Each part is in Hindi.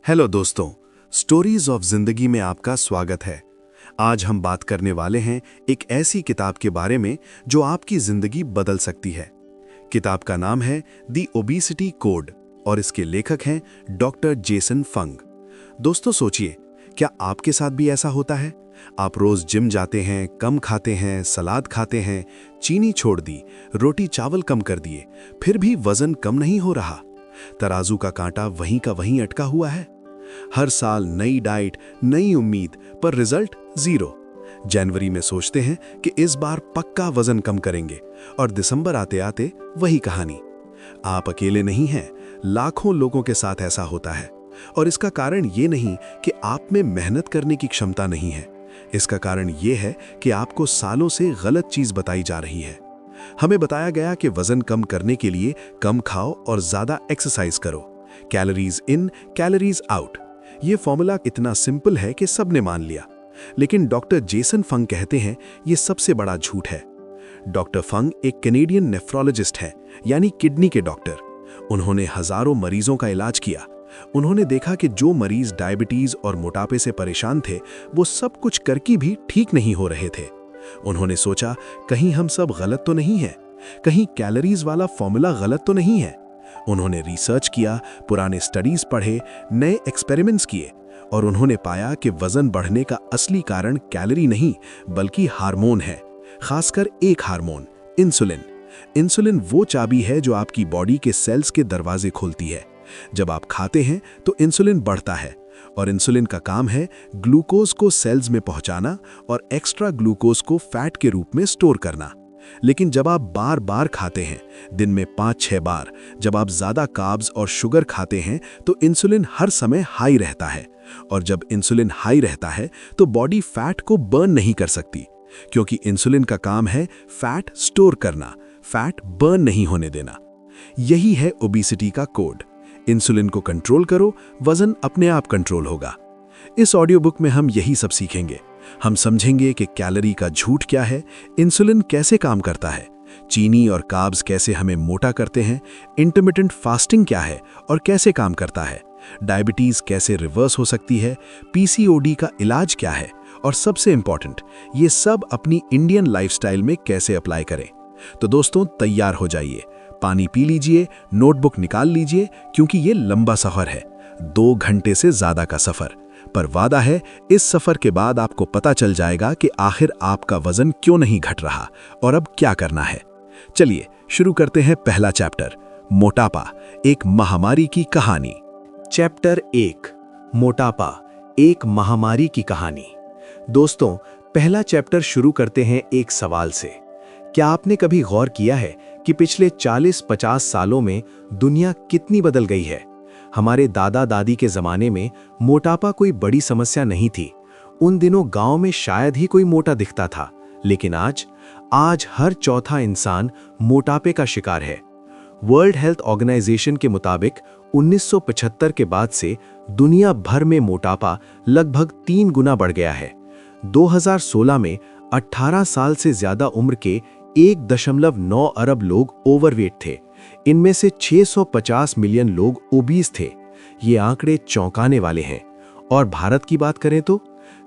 हेलो दोस्तों, स्टोरीज ऑफ जिंदगी में आपका स्वागत है। आज हम बात करने वाले हैं एक ऐसी किताब के बारे में जो आपकी जिंदगी बदल सकती है। किताब का नाम है द ओबेसिटी कोड और इसके लेखक हैं डॉक्टर जेसन फंग। दोस्तों सोचिए, क्या आपके साथ भी ऐसा होता है? आप रोज जिम जाते हैं, कम खाते हैं, सलाद खाते हैं, चीनी छोड़ दी, रोटी चावल कम कर दिए, फिर भी वजन कम नहीं हो रहा। तराजू का कांटा वहीं का वहीं अटका हुआ है। हर साल नई डाइट, नई उम्मीद, पर रिजल्ट जीरो। जनवरी में सोचते हैं कि इस बार पक्का वजन कम करेंगे और दिसंबर आते आते वही कहानी। आप अकेले नहीं हैं, लाखों लोगों के साथ ऐसा होता है। और इसका कारण ये नहीं कि आप में मेहनत करने की क्षमता नहीं है। इसका कारण ये है कि आपको सालों से गलत चीज बताई जा रही है। हमें बताया गया कि वजन कम करने के लिए कम खाओ और ज्यादा एक्सरसाइज करो। Calories in, calories out. ये फॉर्मूला इतना सिंपल है कि सबने मान लिया। लेकिन डॉक्टर जेसन फंग कहते हैं ये सबसे बड़ा झूठ है। डॉक्टर फंग एक कैनेडियन नेफ्रोलॉजिस्ट है, यानी किडनी के डॉक्टर। उन्होंने हजारों मरीजों का इलाज किया। उन्होंने देखा कि जो मरीज डायबिटीज और मोटापे से परेशान थे, वो सब कुछ करके भी ठीक नहीं हो रहे थे। उन्होंने सोचा, कहीं हम सब गलत तो नहीं हैं, कहीं कैलोरीज वाला फॉर्मूला गलत तो नहीं है। उन्होंने रिसर्च किया, पुराने स्टडीज पढ़े, नए एक्सपेरिमेंट्स किए और उन्होंने पाया कि वजन बढ़ने का असली कारण कैलोरी नहीं बल्कि हार्मोन है। खासकर एक हार्मोन, इंसुलिन। इंसुलिन वो चाबी है जो आपकी बॉडी के सेल्स के दरवाजे खोलती है। जब आप खाते हैं तो इंसुलिन बढ़ता है और इंसुलिन का काम है ग्लूकोज को सेल्स में पहुंचाना और एक्स्ट्रा ग्लूकोज को फैट के रूप में स्टोर करना। लेकिन जब आप बार बार खाते हैं, दिन में 5-6 बार, जब आप ज्यादा कार्ब्स और शुगर खाते हैं तो इंसुलिन हर समय हाई रहता है। और जब इंसुलिन हाई रहता है तो बॉडी फैट को बर्न नहीं कर सकती, क्योंकि इंसुलिन का काम है फैट स्टोर करना, फैट बर्न नहीं होने देना। यही है ओबेसिटी का कोड। इंसुलिन को कंट्रोल करो, वजन अपने आप कंट्रोल होगा। इस ऑडियो बुक में हम यही सब सीखेंगे। हम समझेंगे कि कैलोरी का झूठ क्या है, इंसुलिन कैसे काम करता है, चीनी और कार्ब्स कैसे हमें मोटा करते हैं, इंटरमिटेंट फास्टिंग क्या है और कैसे काम करता है, डायबिटीज कैसे रिवर्स हो सकती है, पीसीओडी का इलाज क्या है और सबसे इंपॉर्टेंट, ये सब अपनी इंडियन लाइफस्टाइल में कैसे अप्लाई करें। तो दोस्तों तैयार हो जाइए, पानी पी लीजिए, नोटबुक निकाल लीजिए, क्योंकि ये लंबा सफर है, 2 घंटे से ज्यादा का सफर। पर वादा है, इस सफर के बाद आपको पता चल जाएगा कि आखिर आपका वजन क्यों नहीं घट रहा और अब क्या करना है। चलिए शुरू करते हैं पहला चैप्टर, मोटापा, एक महामारी की कहानी। चैप्टर 1, मोटापा, एक महामारी की कहानी। दोस्तों, पहला चैप्टर शुरू करते हैं एक सवाल से। क्या आपने कभी गौर किया है कि पिछले 40-50 सालों में दुनिया कितनी बदल गई है? हमारे दादा दादी के ज़माने में मोटापा कोई बड़ी समस्या नहीं थी। उन दिनों गांव में शायद ही कोई मोटा दिखता था। लेकिन आज हर चौथा इंसान मोटापे का शिकार है। वर्ल्ड हेल्थ ऑर्गेनाइजेशन के मुताबिक 1975 के बाद से दुनिया भर में मोटापा लगभग 3 गुना बढ़ गया है। 2016 में 18 साल से ज्यादा उम्र के 1.9 अरब लोग ओवरवेट थे। इनमें से 650 मिलियन लोग ओबीस थे। ये आंकड़े चौंकाने वाले हैं। और भारत की बात करें तो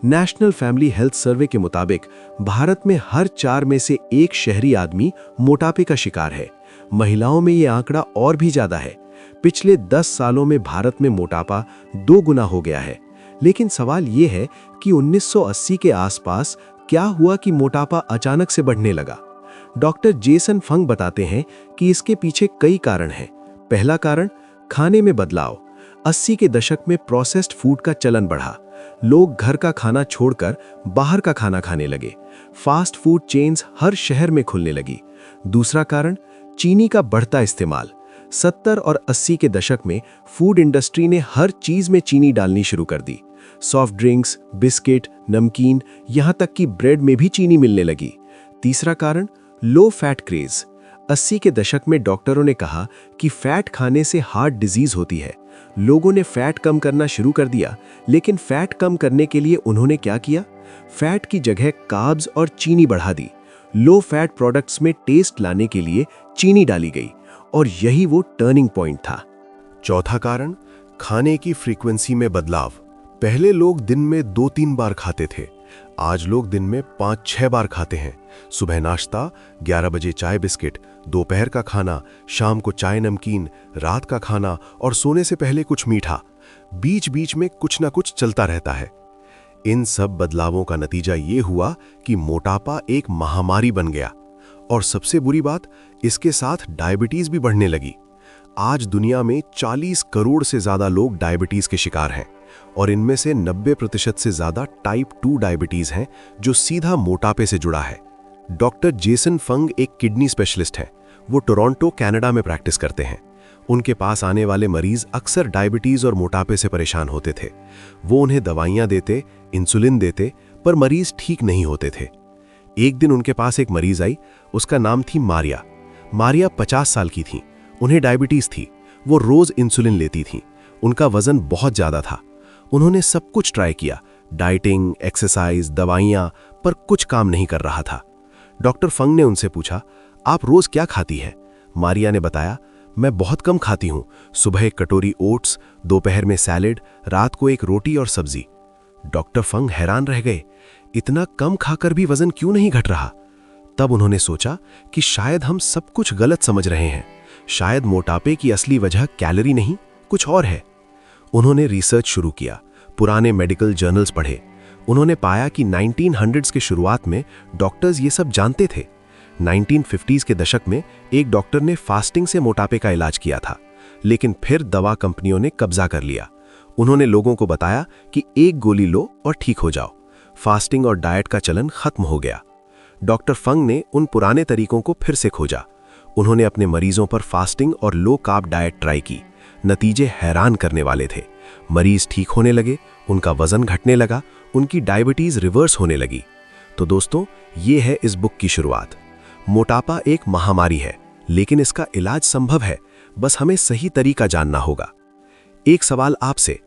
नेशनल फैमिली हेल्थ सर्वे के मुताबिक भारत में हर 4 में से 1 शहरी आदमी मोटापे का शिकार है। महिलाओं में ये आंकड़ा और भी ज्यादा है। पिछले 10 सालों में भारत में मोटापा 2 गुना हो गया है। लेकिन सवाल ये है कि 1980 के आसपास क्या हुआ कि मोटापा अचानक से बढ़ने लगा? डॉक्टर जेसन फंग बताते हैं कि इसके पीछे कई कारण हैं। पहला कारण, खाने में बदलाव। 80 के दशक में प्रोसेस्ड फूड का चलन बढ़ा। लोग घर का खाना छोड़कर बाहर का खाना खाने लगे। फास्ट फूड चेन्स हर शहर में खुलने लगी। दूसरा कारण, चीनी का बढ़ता इस्तेमाल। 70 और 80 के दशक में फूड इंडस्ट्री ने हर चीज में चीनी डालनी शुरू कर दी। सॉफ्ट ड्रिंक्स, बिस्किट, नमकीन, यहां तक कि ब्रेड में भी चीनी मिलने लगी। तीसरा कारण, लो फैट क्रेज। 80 के दशक में डॉक्टरों ने कहा कि फैट खाने से हार्ट डिजीज होती है। लोगों ने फैट कम करना शुरू कर दिया। लेकिन फैट कम करने के लिए उन्होंने क्या किया? फैट की जगह कार्ब्स और चीनी बढ़ा दी। लो फैट प्रोडक्ट्स में टेस्ट लाने के लिए चीनी डाली गई और यही वो टर्निंग पॉइंट था। चौथा कारण, खाने की फ्रीक्वेंसी में बदलाव। पहले लोग दिन में 2-3 बार खाते थे, आज लोग दिन में 5-6 बार खाते हैं। सुबह नाश्ता, 11 बजे चाय बिस्किट, दोपहर का खाना, शाम को चाय नमकीन, रात का खाना और सोने से पहले कुछ मीठा। बीच बीच में कुछ ना कुछ चलता रहता है। इन सब बदलावों का नतीजा ये हुआ कि मोटापा एक महामारी बन गया। और सबसे बुरी बात, इसके साथ डायबिटीज भी बढ़ने लगी। आज दुनिया में 40 करोड़ से ज्यादा लोग डायबिटीज के शिकार हैं और इनमें से 90% से ज्यादा टाइप 2 डायबिटीज हैं, जो सीधा मोटापे से जुड़ा है। डॉक्टर जेसन फंग एक किडनी स्पेशलिस्ट हैं। वो टोरंटो, कनाडा में प्रैक्टिस करते हैं। उनके पास आने वाले मरीज अक्सर डायबिटीज और मोटापे से परेशान होते थे। वो उन्हें दवाइयां देते, इंसुलिन देते, पर मरीज ठीक नहीं होते थे। एक दिन उनके पास एक मरीज आई। उसका नाम थी मारिया। मारिया 50 साल की थी। उन्हें डायबिटीज थी। वो रोज इंसुलिन लेती थी। उनका वजन बहुत ज्यादा था। उन्होंने सब कुछ ट्राई किया, डाइटिंग, एक्सरसाइज, दवाइयां, पर कुछ काम नहीं कर रहा था। डॉक्टर फंग ने उनसे पूछा, आप रोज क्या खाती हैं? मारिया ने बताया, मैं बहुत कम खाती हूँ। सुबह एक कटोरी ओट्स, दोपहर में सैलेड, रात को एक रोटी और सब्जी। डॉक्टर फंग हैरान रह गए, इतना कम खाकर भी वजन क्यों नहीं घट रहा? तब उन्होंने सोचा कि शायद हम सब कुछ गलत समझ रहे हैं। शायद मोटापे की असली वजह कैलोरी नहीं, कुछ और है। उन्होंने रिसर्च शुरू किया, पुराने मेडिकल जर्नल्स पढ़े। उन्होंने पाया कि 1900s के शुरुआत में डॉक्टर्स ये सब जानते थे। 1950s के दशक में एक डॉक्टर ने फास्टिंग से मोटापे का इलाज किया था, लेकिन फिर दवा कंपनियों ने कब्जा कर लिया। उन्होंने लोगों को बताया कि एक गोली लो और ठीक हो जाओ। फास्टिंग और डाइट का चलन खत्म हो गया। डॉक्टर फंग ने उन पुराने तरीकों को फिर से खोजा। उन्होंने अपने मरीजों पर फास्टिंग और लो कार्ब डाइट ट्राई की। नतीजे हैरान करने वाले थे। मरीज ठीक होने लगे, उनका वजन घटने लगा, उनकी डायबिटीज रिवर्स होने लगी। तो दोस्तों, ये है इस बुक की शुरुआत। मोटापा एक महामारी है, लेकिन इसका इलाज संभव है, बस हमें सही तरीका जानना होगा। एक सवाल आपसे,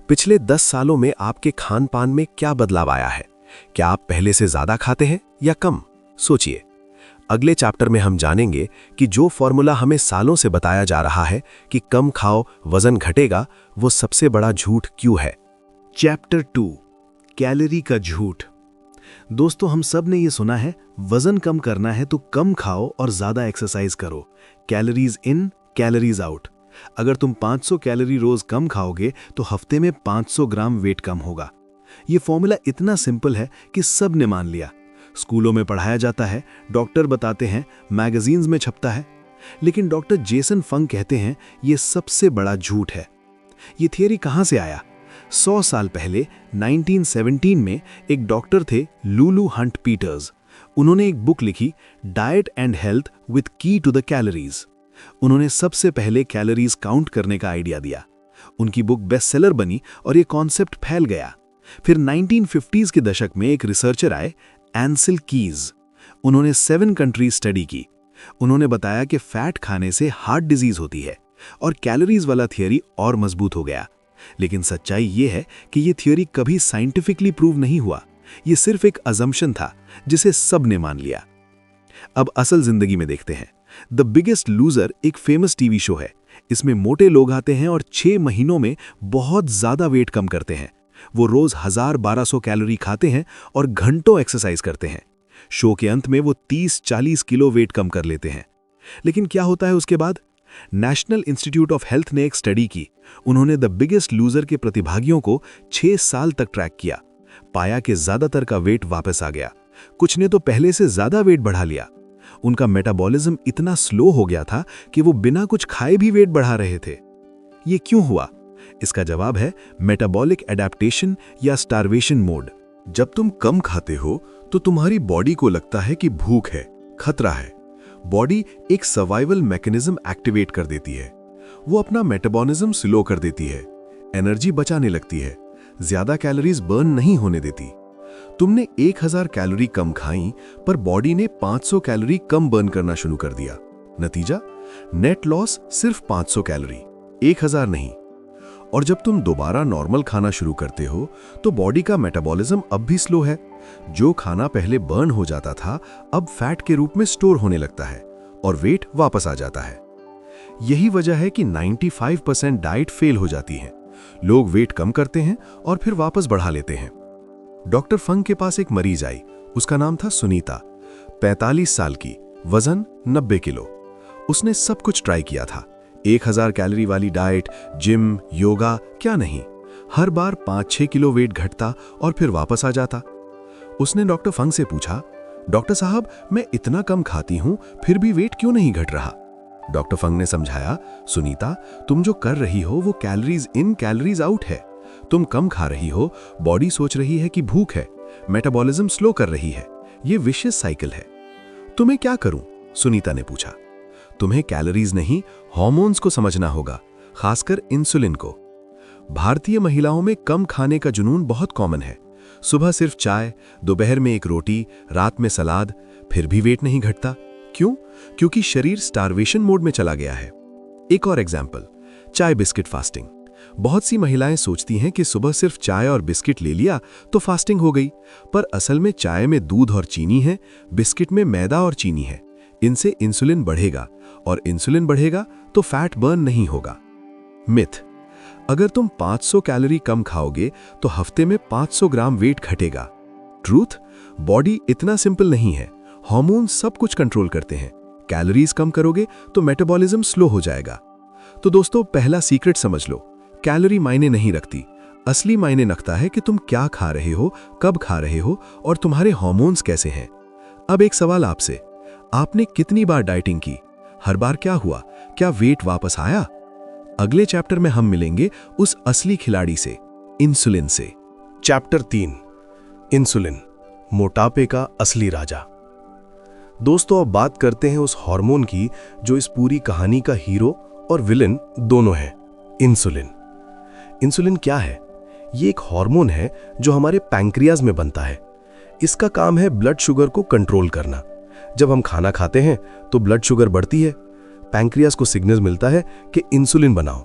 पिछले 10 सालों में आपके खान पान में क्या बदलाव आया है? क्या आप पहले से ज्यादा खाते हैं या कम? सोचिए। अगले चैप्टर में हम जानेंगे कि जो फॉर्मूला हमें सालों से बताया जा रहा है कि कम खाओ वजन घटेगा, वो सबसे बड़ा झूठ क्यों है। चैप्टर 2, कैलोरी का झूठ। दोस्तों, हम सब ने ये सुना है, वजन कम करना है तो कम खाओ और ज्यादा एक्सरसाइज करो। Calories in, calories out. अगर तुम 500 कैलोरी रोज कम खाओगे तो हफ्ते में 500 ग्राम वेट कम होगा। ये फॉर्मूला इतना सिंपल है कि सब ने मान लिया। स्कूलों में पढ़ाया जाता है, डॉक्टर बताते हैं, मैगजीन्स में छपता है। लेकिन डॉक्टर जेसन फंग कहते हैं ये सबसे बड़ा झूठ है। ये थियरी कहां से आया? 100 साल पहले 1917 में एक डॉक्टर थे, लुलू हंट पीटर्स। उन्होंने एक बुक लिखी, डाइट एंड हेल्थ विद की टू द कैलोरीज। उन्होंने सबसे पहले कैलोरीज काउंट करने का आइडिया दिया। उनकी बुक बेस्टसेलर बनी और ये कॉन्सेप्ट फैल गया। फिर 1950s के दशक में एक रिसर्चर आए, एंसिल कीज। उन्होंने 7 कंट्रीज स्टडी की। उन्होंने बताया कि फैट खाने से हार्ट डिजीज होती है और कैलोरीज वाला थियरी और मजबूत हो गया। लेकिन सच्चाई ये है कि ये थियरी कभी साइंटिफिकली प्रूव नहीं हुआ। ये सिर्फ एक अजम्पशन था जिसे सब ने मान लिया। अब असल जिंदगी में देखते हैं। द बिगेस्ट लूजर एक फेमस टीवी शो है। इसमें मोटे लोग आते हैं और 6 महीनों में बहुत ज्यादा वेट कम करते हैं। वो रोज 1000-1200 कैलोरी खाते हैं और घंटों एक्सरसाइज करते हैं। शो के अंत में वो 30-40 किलो वेट कम कर लेते हैं। लेकिन क्या होता है उसके बाद? नेशनल इंस्टीट्यूट ऑफ हेल्थ ने एक स्टडी की। उन्होंने द बिगेस्ट लूजर के प्रतिभागियों को 6 साल तक ट्रैक किया। पाया कि ज्यादातर का वेट वापस आ गया। कुछ ने तो पहले से ज्यादा वेट बढ़ा लिया। उनका मेटाबॉलिज्म इतना स्लो हो गया था कि वो बिना कुछ खाए भी वेट बढ़ा रहे थे। ये क्यों हुआ? इसका जवाब है मेटाबॉलिक एडेप्टेशन या स्टार्वेशन मोड। जब तुम कम खाते हो तो तुम्हारी बॉडी को लगता है कि भूख है, खतरा है। बॉडी एक सर्वाइवल मैकेनिज्म एक्टिवेट कर देती है। वो अपना मेटाबॉलिज्म स्लो कर देती है, एनर्जी बचाने लगती है, ज्यादा कैलोरीज बर्न नहीं होने देती। तुमने 1000 कैलोरी कम खाई, पर बॉडी ने 500 कैलोरी कम बर्न करना शुरू कर दिया। नतीजा, नेट लॉस सिर्फ 500 कैलोरी, 1000 नहीं। और जब तुम दोबारा नॉर्मल खाना शुरू करते हो तो बॉडी का मेटाबॉलिज्म अब भी स्लो है। जो खाना पहले बर्न हो जाता था अब फैट के रूप में स्टोर होने लगता है और वेट वापस आ जाता है। यही वजह है कि 95% डाइट फेल हो जाती है। लोग वेट कम करते हैं और फिर वापस बढ़ा लेते हैं। डॉक्टर फंग के पास एक मरीज आई। उसका नाम था सुनीता, 45 साल की, वजन 90 किलो। उसने सब कुछ ट्राई किया था, 1000 कैलोरी वाली डाइट, जिम, योगा, क्या नहीं। हर बार 5-6 किलो वेट घटता और फिर वापस आ जाता। उसने डॉक्टर फंग से पूछा, डॉक्टर साहब, मैं इतना कम खाती हूं फिर भी वेट क्यों नहीं घट रहा? डॉक्टर फंग ने समझाया, सुनीता, तुम जो कर रही हो वो कैलोरीज इन कैलोरीज आउट है। तुम कम खा रही हो, बॉडी सोच रही है कि भूख है, मेटाबॉलिज्म स्लो कर रही है, ये विशियस साइकिल है। तुम्हें क्या करूं? सुनीता ने पूछा। तुम्हें कैलोरीज नहीं, हार्मोन्स को समझना होगा, खासकर इंसुलिन को। भारतीय महिलाओं में कम खाने का जुनून बहुत कॉमन है। सुबह सिर्फ चाय, दोपहर में एक रोटी, रात में सलाद, फिर भी वेट नहीं घटता। क्यों? क्योंकि शरीर स्टार्वेशन मोड में चला गया है। एक और एग्जाम्पल, चाय बिस्किट फास्टिंग। बहुत सी महिलाएं सोचती हैं कि सुबह सिर्फ चाय और बिस्किट ले लिया तो फास्टिंग हो गई, पर असल में चाय में दूध और चीनी है, बिस्किट में मैदा और चीनी है। इनसे इंसुलिन बढ़ेगा और इंसुलिन बढ़ेगा तो फैट बर्न नहीं होगा। मिथ, अगर तुम 500 कैलोरी कम खाओगे तो हफ्ते में 500 ग्राम वेट घटेगा। ट्रूथ, बॉडी इतना सिंपल नहीं है। हार्मोन सब कुछ कंट्रोल करते हैं। कैलोरीज कम करोगे तो मेटाबॉलिज्म स्लो हो जाएगा। तो दोस्तों, पहला सीक्रेट समझ लो, कैलोरी मायने नहीं रखती। असली मायने रखता है कि तुम क्या खा रहे हो, कब खा रहे हो और तुम्हारे हार्मोन्स कैसे हैं। अब एक सवाल आपसे, आपने कितनी बार डाइटिंग की? हर बार क्या हुआ? क्या वेट वापस आया? अगले चैप्टर में हम मिलेंगे उस असली खिलाड़ी से, इंसुलिन से। चैप्टर 3, इंसुलिन, मोटापे का असली राजा। दोस्तों, अब बात करते हैं उस हार्मोन की जो इस पूरी कहानी का हीरो और विलेन दोनों है, इंसुलिन। इंसुलिन क्या है? ये एक हार्मोन है जो हमारे पैंक्रियाज में बनता है। इसका काम है ब्लड शुगर को कंट्रोल करना। जब हम खाना खाते हैं तो ब्लड शुगर बढ़ती है, पैंक्रियाज को सिग्नल मिलता है कि इंसुलिन बनाओ।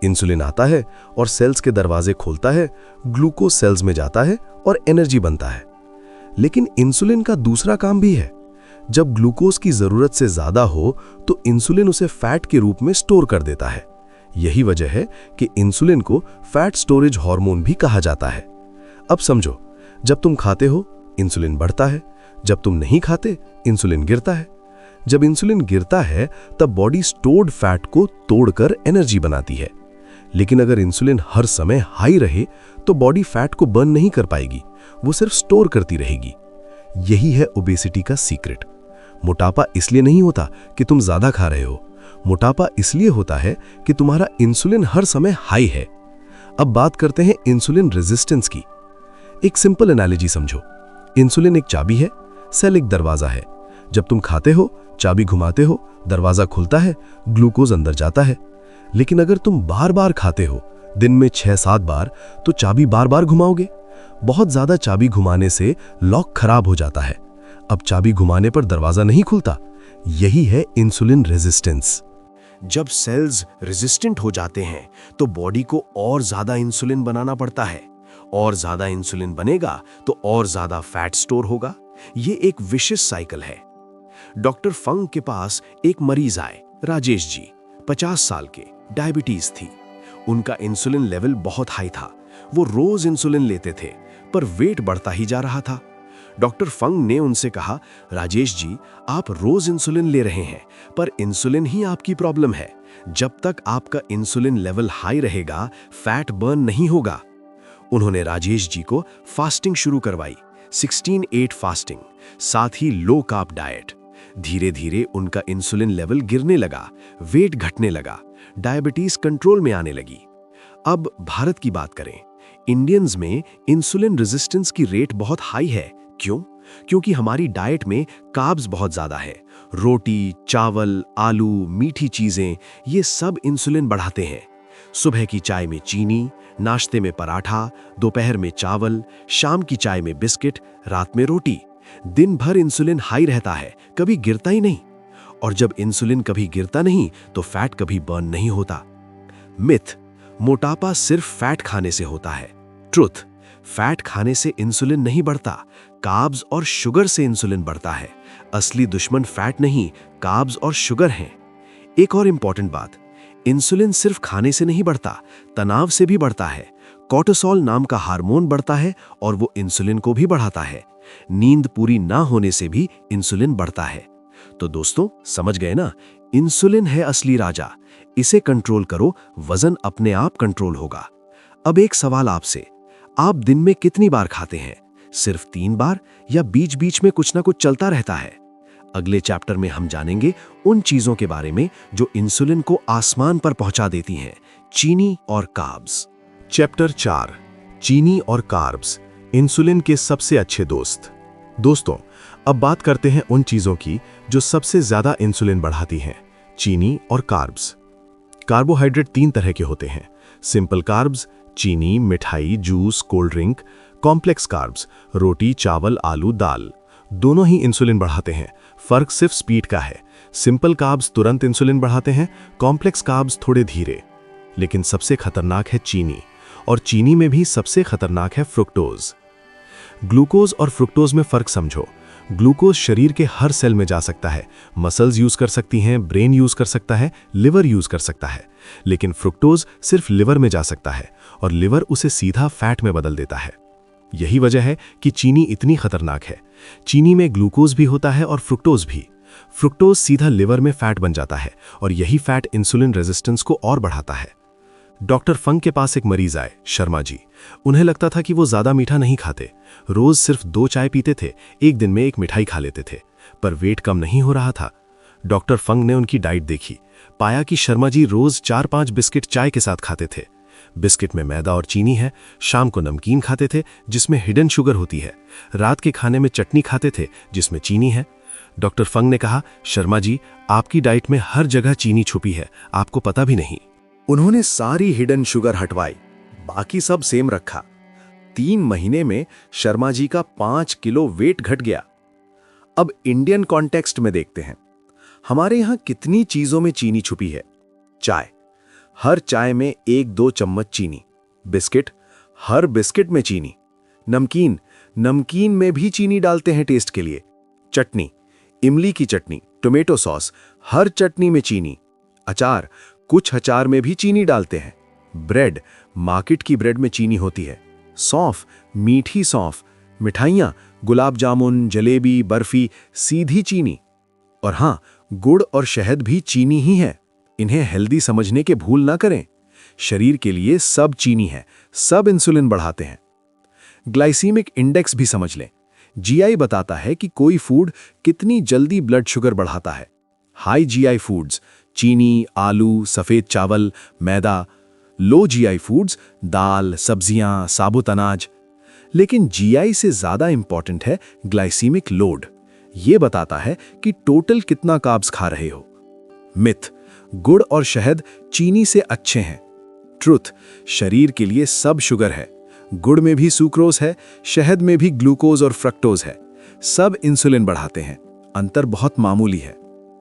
इंसुलिन आता है और सेल्स के दरवाजे खोलता है, ग्लूकोज सेल्स में जाता है और एनर्जी बनता है। लेकिन इंसुलिन का दूसरा काम भी है। जब ग्लूकोज की जरूरत से ज्यादा हो तो इंसुलिन उसे फैट के रूप में स्टोर कर देता है। यही वजह है कि इंसुलिन को फैट स्टोरेज हार्मोन भी कहा जाता है। अब समझो, जब तुम खाते हो इंसुलिन बढ़ता है, जब तुम नहीं खाते इंसुलिन गिरता है। जब इंसुलिन गिरता है तब बॉडी स्टोर्ड फैट को तोड़कर एनर्जी बनाती है। लेकिन अगर इंसुलिन हर समय हाई रहे तो बॉडी फैट को बर्न नहीं कर पाएगी, वो सिर्फ स्टोर करती रहेगी। यही है ओबेसिटी का सीक्रेट। मोटापा इसलिए नहीं होता कि तुम ज्यादा खा रहे हो, मोटापा इसलिए होता है कि तुम्हारा इंसुलिन हर समय हाई है। अब बात करते हैं इंसुलिन रेजिस्टेंस की। एक सिंपल एनालॉजी समझो, इंसुलिन एक चाबी है, सेल एक दरवाजा है। जब तुम खाते हो, चाबी घुमाते हो, दरवाजा खुलता है, ग्लूकोज अंदर जाता है। लेकिन अगर तुम बार बार खाते हो, दिन में 6-7 बार, तो चाबी बार बार घुमाओगे। बहुत ज्यादा चाबी घुमाने से लॉक खराब हो जाता है। अब चाबी घुमाने पर दरवाजा नहीं खुलता। यही है इंसुलिन रेजिस्टेंस। जब सेल्स रेजिस्टेंट हो जाते हैं तो बॉडी को और ज्यादा इंसुलिन बनाना पड़ता है, और ज्यादा इंसुलिन बनेगा तो और ज्यादा फैट स्टोर होगा। ये एक विशियस साइकिल है। डॉक्टर फंग के पास एक मरीज आए, राजेश जी, 50 साल के, डायबिटीज थी। उनका इंसुलिन लेवल बहुत हाई था। वो रोज इंसुलिन लेते थे पर वेट बढ़ता ही जा रहा था। डॉक्टर फंग ने उनसे कहा, राजेश जी, आप रोज इंसुलिन ले रहे हैं पर इंसुलिन ही आपकी प्रॉब्लम है। जब तक आपका इंसुलिन लेवल हाई रहेगा, फैट बर्न नहीं होगा। उन्होंने राजेश जी को फास्टिंग शुरू करवाई, 16/8 फास्टिंग, साथ ही लो कार्ब डाइट। धीरे धीरे उनका इंसुलिन लेवल गिरने लगा, वेट घटने लगा, डायबिटीज कंट्रोल में आने लगी। अब भारत की बात करें, इंडियंस में इंसुलिन रेजिस्टेंस की रेट बहुत हाई है। क्यों? क्योंकि हमारी डाइट में कार्ब्स बहुत ज्यादा है। रोटी, चावल, आलू, मीठी चीजें, ये सब इंसुलिन बढ़ाते हैं। सुबह की चाय में चीनी, नाश्ते में पराठा, दोपहर में चावल, शाम की चाय में बिस्किट, रात में रोटी। दिन भर इंसुलिन हाई रहता है, कभी गिरता ही नहीं। और जब इंसुलिन कभी गिरता नहीं तो फैट कभी बर्न नहीं होता। मिथ, मोटापा सिर्फ फैट खाने से होता है। ट्रुथ, फैट खाने से इंसुलिन नहीं बढ़ता, कार्ब्स और शुगर से इंसुलिन बढ़ता है। असली दुश्मन फैट नहीं, कार्ब्स और शुगर हैं। एक और इंपॉर्टेंट बात, इंसुलिन सिर्फ खाने से नहीं बढ़ता, तनाव से भी बढ़ता है। कोर्टिसोल नाम का हार्मोन बढ़ता है और वो इंसुलिन को भी बढ़ाता है। नींद पूरी ना होने से भी इंसुलिन बढ़ता है। तो दोस्तों, समझ गए ना, इंसुलिन है असली राजा। इसे कंट्रोल करो, वजन अपने आप कंट्रोल होगा। अब एक सवाल आपसे, आप दिन में कितनी बार खाते हैं? सिर्फ 3 बार या बीच बीच में कुछ ना कुछ चलता रहता है? अगले चैप्टर में हम जानेंगे उन चीजों के बारे में जो इंसुलिन को आसमान पर पहुंचा देती हैं, चीनी और कार्ब्स। चैप्टर 4, चीनी और कार्ब्स, इंसुलिन के सबसे अच्छे दोस्त। दोस्तों, अब बात करते हैं उन चीजों की जो सबसे ज्यादा इंसुलिन बढ़ाती हैं, चीनी और कार्ब्स। कार्बोहाइड्रेट 3 तरह के होते हैं, सिंपल कार्ब्स, चीनी, मिठाई, juice, cold drink. Complex carbs, रोटी, चावल, आलू, दाल, दोनों ही इंसुलिन बढ़ाते हैं। फर्क सिर्फ स्पीड का है। सिंपल कार्ब्स तुरंत इंसुलिन बढ़ाते हैं, कॉम्प्लेक्स कार्ब्स थोड़े धीरे। लेकिन सबसे खतरनाक है चीनी, और चीनी में भी सबसे खतरनाक है फ्रुक्टोज। ग्लूकोज और फ्रुक्टोज में फर्क समझो। ग्लूकोज शरीर के हर सेल में जा सकता है, मसल्स यूज कर सकती हैं, ब्रेन यूज कर सकता है, लिवर यूज कर सकता है। लेकिन फ्रुक्टोज सिर्फ लिवर में जा सकता है और लिवर उसे सीधा फैट में बदल देता है। यही वजह है कि चीनी इतनी खतरनाक है। चीनी में ग्लूकोज भी होता है और फ्रुक्टोज भी। फ्रुक्टोज सीधा लिवर में फैट बन जाता है और यही फैट इंसुलिन रेजिस्टेंस को और बढ़ाता है। डॉक्टर फंग के पास एक मरीज आए, शर्मा जी। उन्हें लगता था कि वो ज्यादा मीठा नहीं खाते, रोज सिर्फ 2 चाय पीते थे, एक दिन में 1 मिठाई खा लेते थे, पर वेट कम नहीं हो रहा था। डॉक्टर फंग ने उनकी डाइट देखी, पाया कि शर्मा जी रोज 4-5 बिस्किट चाय के साथ खाते थे। बिस्किट में मैदा और चीनी है। शाम को नमकीन खाते थे जिसमें हिडन शुगर होती है। रात के खाने में चटनी खाते थे जिसमें चीनी है। डॉक्टर फंग ने कहा, शर्मा जी, आपकी डाइट में हर जगह चीनी छुपी है, आपको पता भी नहीं। उन्होंने सारी हिडन शुगर हटवाई, बाकी सब सेम रखा। 3 महीने में शर्मा जी का 5 किलो वेट घट गया। अब इंडियन कॉन्टेक्स्ट में देखते हैं, हमारे यहां कितनी चीजों में चीनी छुपी है। चाय, हर चाय में 1-2 चम्मच चीनी। बिस्किट, हर बिस्किट में चीनी। नमकीन, नमकीन में भी चीनी डालते हैं टेस्ट के लिए। चटनी, इमली की चटनी, टोमेटो सॉस, हर चटनी में चीनी। अचार, कुछ अचार में भी चीनी डालते हैं। ब्रेड, मार्केट की ब्रेड में चीनी होती है। सौंफ, मीठी सौंफ। मिठाइयाँ, गुलाब जामुन, जलेबी, बर्फी, सीधी चीनी। और हां, गुड़ और शहद भी चीनी ही है। इन्हें हेल्दी समझने के भूल ना करें। शरीर के लिए सब चीनी है, सब इंसुलिन बढ़ाते हैं। ग्लाइसीमिक इंडेक्स भी समझ लें। जीआई बताता है कि कोई फूड कितनी जल्दी ब्लड शुगर बढ़ाता है। हाई जीआई फूड्स, चीनी, आलू, सफेद चावल, मैदा। लो जीआई फूड्स, दाल, सब्जियां, साबुत अनाज। लेकिन जीआई से ज्यादा इंपॉर्टेंट है ग्लाइसीमिक लोड। यह बताता है कि टोटल कितना कार्ब्स खा रहे हो। मिथ, गुड़ और शहद चीनी से अच्छे हैं। ट्रुथ, शरीर के लिए सब शुगर है। गुड़ में भी सुक्रोज है, शहद में भी ग्लूकोज और फ्रक्टोज है। सब इंसुलिन बढ़ाते हैं, अंतर बहुत मामूली है।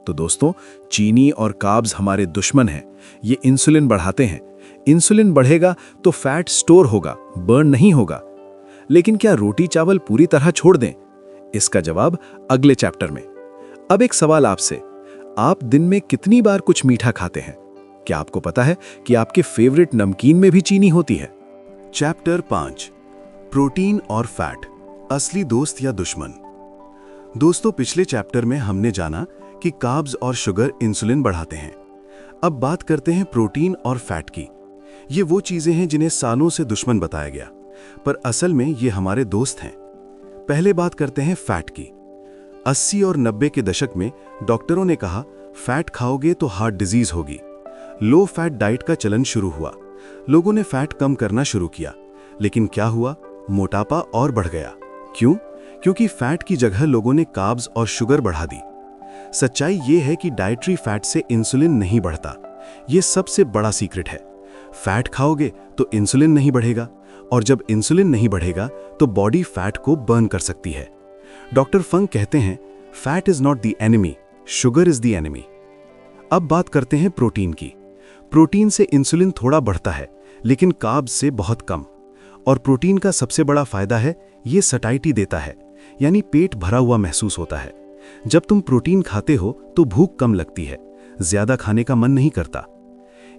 तो दोस्तों, चीनी और कार्ब्स हमारे दुश्मन हैं। ये इंसुलिन बढ़ाते हैं। इंसुलिन बढ़ेगा तो फैट स्टोर होगा, बर्न नहीं होगा। लेकिन क्या रोटी चावल पूरी तरह छोड़ दें? इसका जवाब अगले चैप्टर में। अब एक सवाल आपसे, आप दिन में कितनी बार कुछ मीठा खाते हैं? क्या आपको पता है कि आपके फेवरेट नमकीन में भी चीनी होती है? चैप्टर 5, प्रोटीन और फैट, असली दोस्त या दुश्मन। दोस्तों, पिछले चैप्टर में हमने जाना कि कार्ब्स और शुगर इंसुलिन बढ़ाते हैं। अब बात करते हैं प्रोटीन और फैट की। ये वो चीजें हैं जिन्हें सालों से दुश्मन बताया गया, पर असल में ये हमारे दोस्त हैं। पहले बात करते हैं फैट की। 80 और 90 के दशक में डॉक्टरों ने कहा, फैट खाओगे तो हार्ट डिजीज होगी। लो फैट डाइट का चलन शुरू हुआ। लोगों ने फैट कम करना शुरू किया, लेकिन क्या हुआ? मोटापा और बढ़ गया। क्यों? क्योंकि फैट की जगह लोगों ने कार्ब्स और शुगर बढ़ा दी। सच्चाई ये है कि डाइटरी फैट से इंसुलिन नहीं बढ़ता। ये सबसे बड़ा सीक्रेट है। फैट खाओगे तो इंसुलिन नहीं बढ़ेगा, और जब इंसुलिन नहीं बढ़ेगा तो बॉडी फैट को बर्न कर सकती है। डॉक्टर फंग कहते हैं, fat is not the enemy, sugar is the enemy. अब बात करते हैं प्रोटीन की। प्रोटीन से इंसुलिन थोड़ा बढ़ता है, लेकिन कार्ब्स से बहुत कम। और प्रोटीन का सबसे बड़ा फायदा है, ये सटाइटी देता है, यानी पेट भरा हुआ महसूस होता है। जब तुम प्रोटीन खाते हो तो भूख कम लगती है, ज्यादा खाने का मन नहीं करता।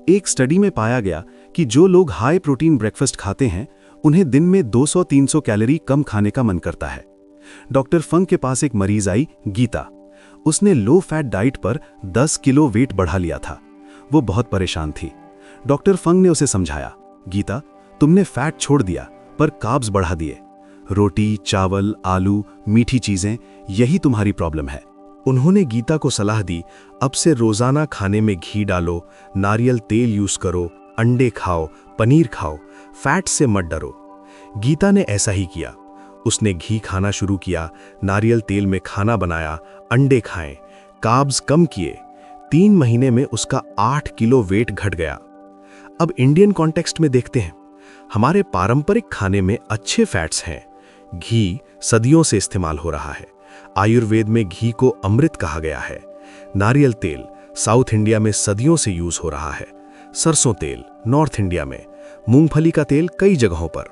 एक स्टडी में पाया गया कि जो लोग हाई प्रोटीन ब्रेकफास्ट खाते हैं उन्हें दिन में 200-300 कैलोरी कम खाने का मन करता है। डॉक्टर फंग के पास एक मरीज आई, गीता। उसने लो फैट डाइट पर 10 किलो वेट बढ़ा लिया था। वो बहुत परेशान थी। डॉक्टर फंग ने उसे समझाया, गीता, तुमने फैट छोड़ दिया पर कार्ब्स बढ़ा दिए। रोटी, चावल, आलू, मीठी चीजें, यही तुम्हारी प्रॉब्लम है। उन्होंने गीता को सलाह दी, अब से रोजाना खाने में घी डालो, नारियल तेल यूज करो, अंडे खाओ, पनीर खाओ, फैट से मत डरो। गीता ने ऐसा ही किया। उसने घी खाना शुरू किया, नारियल तेल में खाना बनाया, अंडे खाएं, कार्ब्स कम किए। 3 महीने में उसका 8 किलो वेट घट गया। अब इंडियन कॉन्टेक्स्ट में देखते हैं। हमारे पारंपरिक खाने में अच्छे फैट्स हैं। घी सदियों से इस्तेमाल हो रहा है। आयुर्वेद में घी को अमृत कहा गया है। नारियल तेल साउथ इंडिया में सदियों से यूज हो रहा है। सरसों तेल नॉर्थ इंडिया में, मूंगफली का तेल कई जगहों पर।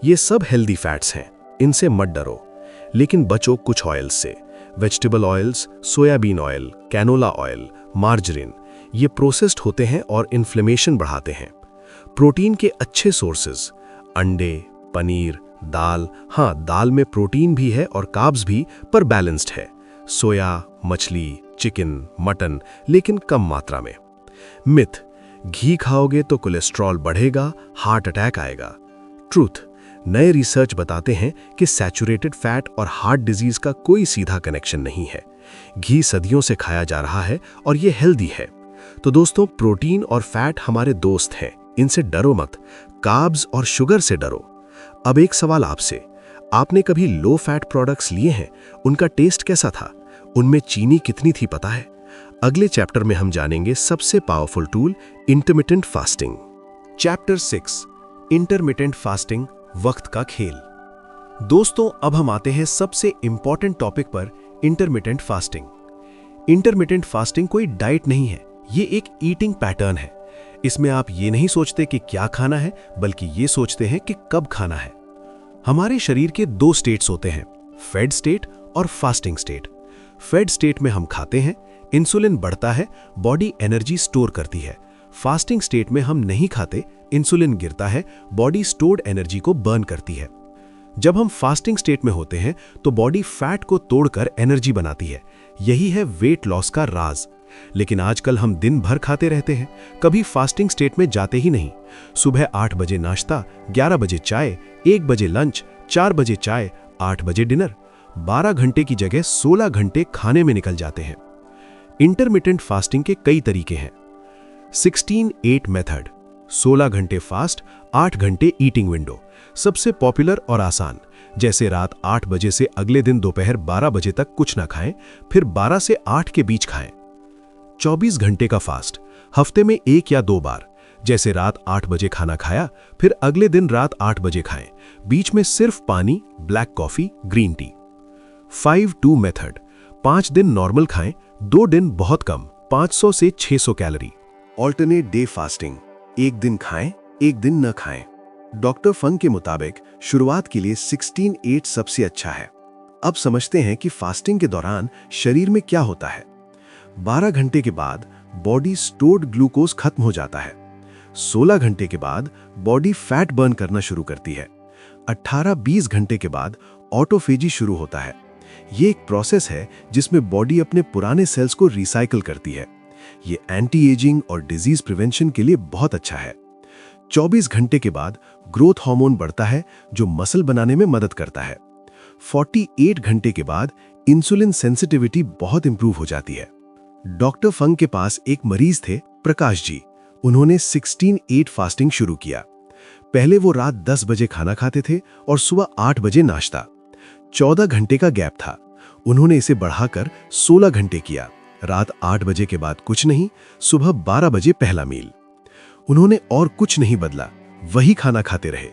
ये सब हेल्दी फैट्स हैं, इनसे मत डरो। लेकिन बचो कुछ ऑयल्स से। Vegetable oils, soybean oil, canola oil, margarine, ये प्रोसेस्ड होते हैं और इन्फ्लेमेशन बढ़ाते हैं। प्रोटीन के अच्छे सोर्सेज अंडे, पनीर, दाल, हाँ दाल में प्रोटीन भी है और कार्ब्स भी, पर बैलेंस्ड है। सोया, मछली, चिकन, मटन, लेकिन कम मात्रा में। मिथ, घी खाओगे तो कोलेस्ट्रॉल बढ़ेगा, हार्ट अटैक आएगा। ट्रूथ, नए रिसर्च बताते हैं कि सैचुरेटेड फैट और हार्ट डिजीज का कोई सीधा कनेक्शन नहीं है। घी सदियों से खाया जा रहा है और ये हेल्दी है। तो दोस्तों, प्रोटीन और फैट हमारे दोस्त हैं, इनसे डरो मत। कार्ब्स और शुगर से डरो। अब एक सवाल आपसे, आपने कभी लो फैट प्रोडक्ट्स लिए हैं? उनका टेस्ट कैसा था? उनमें चीनी कितनी थी पता है? अगले चैप्टर में हम जानेंगे सबसे powerful tool, intermittent fasting. Chapter 6, intermittent fasting, वक्त का खेल। दोस्तों, अब हम आते हैं सबसे इंपॉर्टेंट टॉपिक पर, इंटरमिटेंट फास्टिंग। इंटरमिटेंट फास्टिंग कोई डाइट नहीं है, ये एक ईटिंग पैटर्न है। इसमें आप ये नहीं सोचते कि क्या खाना है, बल्कि ये सोचते हैं कि कब खाना है। हमारे शरीर के 2 स्टेट्स होते हैं, फेड स्टेट और फास्टिंग स्टेट। फेड स्टेट में हम खाते हैं, इंसुलिन बढ़ता है, बॉडी एनर्जी स्टोर करती है। फास्टिंग स्टेट में हम नहीं खाते, इंसुलिन गिरता है, बॉडी स्टोर्ड एनर्जी को बर्न करती है। जब हम फास्टिंग स्टेट में होते हैं तो बॉडी फैट को तोड़कर एनर्जी बनाती है। यही है वेट लॉस का राज। लेकिन आजकल हम दिन भर खाते रहते हैं, कभी फास्टिंग स्टेट में जाते ही नहीं। सुबह 8 बजे नाश्ता, 11 बजे चाय, 1 बजे लंच, 4 बजे चाय, 8 बजे डिनर। 12 घंटे की जगह 16 घंटे खाने में निकल जाते हैं। इंटरमिटेंट फास्टिंग के कई तरीके हैं। 16-8 मेथड, 16 घंटे फास्ट, 8 घंटे ईटिंग विंडो, सबसे पॉपुलर और आसान। जैसे रात 8 बजे से अगले दिन दोपहर 12 बजे तक कुछ ना खाएं, फिर 12 से 8 के बीच खाएं। 24 घंटे का फास्ट, हफ्ते में 1 या 2 बार। जैसे रात 8 बजे खाना खाया, फिर अगले दिन रात 8 बजे खाएं, बीच में सिर्फ पानी, black coffee, green tea. 5-2 method, 5 दिन नॉर्मल खाएं, 2 दिन बहुत कम, 500 से 600 कैलोरी। ऑल्टरनेट डे फास्टिंग, एक दिन खाएं, एक दिन न खाएं। डॉक्टर फंग के मुताबिक शुरुआत के लिए 16-8 सबसे अच्छा है। अब समझते हैं कि फास्टिंग के दौरान शरीर में क्या होता है। 12 घंटे के बाद बॉडी स्टोर्ड ग्लूकोज खत्म हो जाता है। 16 घंटे के बाद बॉडी फैट बर्न करना शुरू करती है। 18-20 घंटे के बाद ऑटोफेजी शुरू होता है। ये एक प्रोसेस है जिसमें बॉडी अपने पुराने सेल्स को रिसाइकल करती है। ये एंटी एजिंग और डिजीज प्रिवेंशन के लिए बहुत अच्छा है। 24 घंटे के बाद ग्रोथ हार्मोन बढ़ता है जो मसल बनाने में मदद करता है। 48 घंटे के बाद इंसुलिन सेंसिटिविटी बहुत इंप्रूव हो जाती है। डॉक्टर फंग के पास एक मरीज थे, प्रकाश जी। उन्होंने 16-8 फास्टिंग शुरू किया। पहले वो रात 10 बजे खाना खाते थे और सुबह 8 बजे नाश्ता। 14 घंटे का गैप था। उन्होंने इसे बढ़ाकर 16 घंटे किया। रात 8 बजे के बाद कुछ नहीं, सुबह 12 बजे पहला मील। उन्होंने और कुछ नहीं बदला, वही खाना खाते रहे।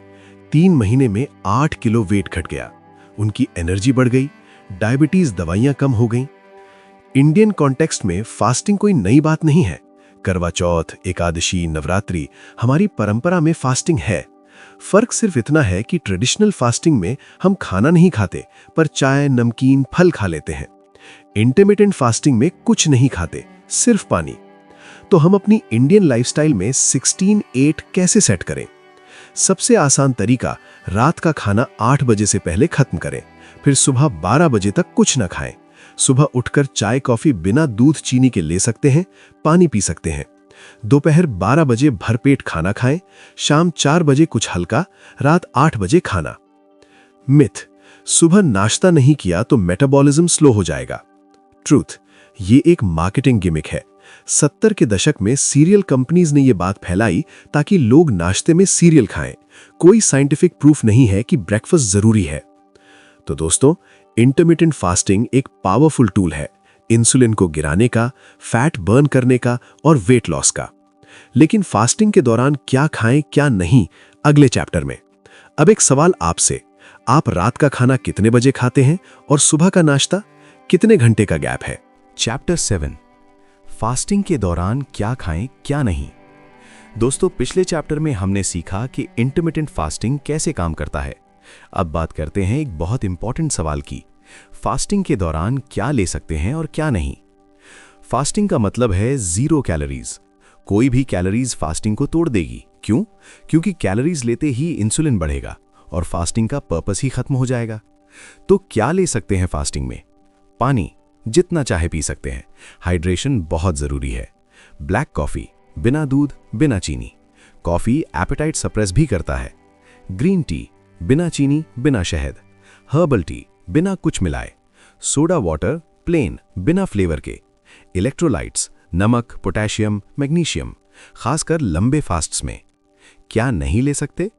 3 महीने में 8 किलो वेट घट गया। उनकी एनर्जी बढ़ गई, डायबिटीज दवाइयां कम हो गईं। इंडियन कॉन्टेक्स्ट में फास्टिंग कोई नई बात नहीं है। करवा चौथ, एकादशी, नवरात्रि, हमारी परंपरा में फास्टिंग है। फर्क सिर्फ इतना है कि ट्रेडिशनल फास्टिंग में हम खाना नहीं खाते, पर चाय, नमकीन, फल खा लेते हैं। इंटरमिटेंट फास्टिंग में कुछ नहीं खाते, सिर्फ पानी। तो हम अपनी इंडियन लाइफस्टाइल में 16-8 कैसे सेट करें? सबसे आसान तरीका, रात का खाना 8 बजे से पहले खत्म करें, फिर सुबह 12 बजे तक कुछ न खाएं। सुबह उठकर चाय कॉफी बिना दूध चीनी के ले सकते हैं, पानी पी सकते हैं। दोपहर 12 बजे भरपेट खाना खाएं, शाम 4 बजे कुछ हल्का, रात 8 बजे खाना। मिथ, सुबह नाश्ता नहीं किया तो मेटाबॉलिज्म स्लो हो जाएगा। ट्रूथ, ये एक मार्केटिंग गिमिक है। 70 के दशक में सीरियल कंपनीज ने ये बात फैलाई ताकि लोग नाश्ते में सीरियल खाएं। कोई साइंटिफिक प्रूफ नहीं है कि ब्रेकफास्ट जरूरी है। तो दोस्तों, इंटरमिटेंट फास्टिंग एक पावरफुल टूल है, इंसुलिन को गिराने का, फैट बर्न करने का और वेट लॉस का। लेकिन फास्टिंग के दौरान क्या खाएं क्या नहीं, अगले चैप्टर में। अब एक सवाल आपसे, आप रात का खाना कितने बजे खाते हैं और सुबह का नाश्ता कितने घंटे का गैप है? चैप्टर 7, फास्टिंग के दौरान क्या खाएं क्या नहीं। दोस्तों, पिछले चैप्टर में हमने सीखा कि इंटरमिटेंट फास्टिंग कैसे काम करता है। अब बात करते हैं एक बहुत इंपॉर्टेंट सवाल की, फास्टिंग के दौरान क्या ले सकते हैं और क्या नहीं। फास्टिंग का मतलब है 0 कैलोरीज। कोई भी कैलोरीज फास्टिंग को तोड़ देगी। क्यों? क्योंकि कैलोरीज लेते ही इंसुलिन बढ़ेगा और फास्टिंग का पर्पस ही खत्म हो जाएगा। तो क्या ले सकते हैं फास्टिंग में? पानी जितना चाहे पी सकते हैं, हाइड्रेशन बहुत जरूरी है। ब्लैक कॉफी बिना दूध बिना चीनी, कॉफी एपेटाइट सप्रेस भी करता है। ग्रीन टी बिना चीनी बिना शहद, हर्बल टी बिना कुछ मिलाए, सोडा वाटर प्लेन बिना फ्लेवर के, इलेक्ट्रोलाइट्स नमक, पोटेशियम, मैग्नीशियम, खासकर लंबे फास्ट्स में। क्या नहीं ले सकते?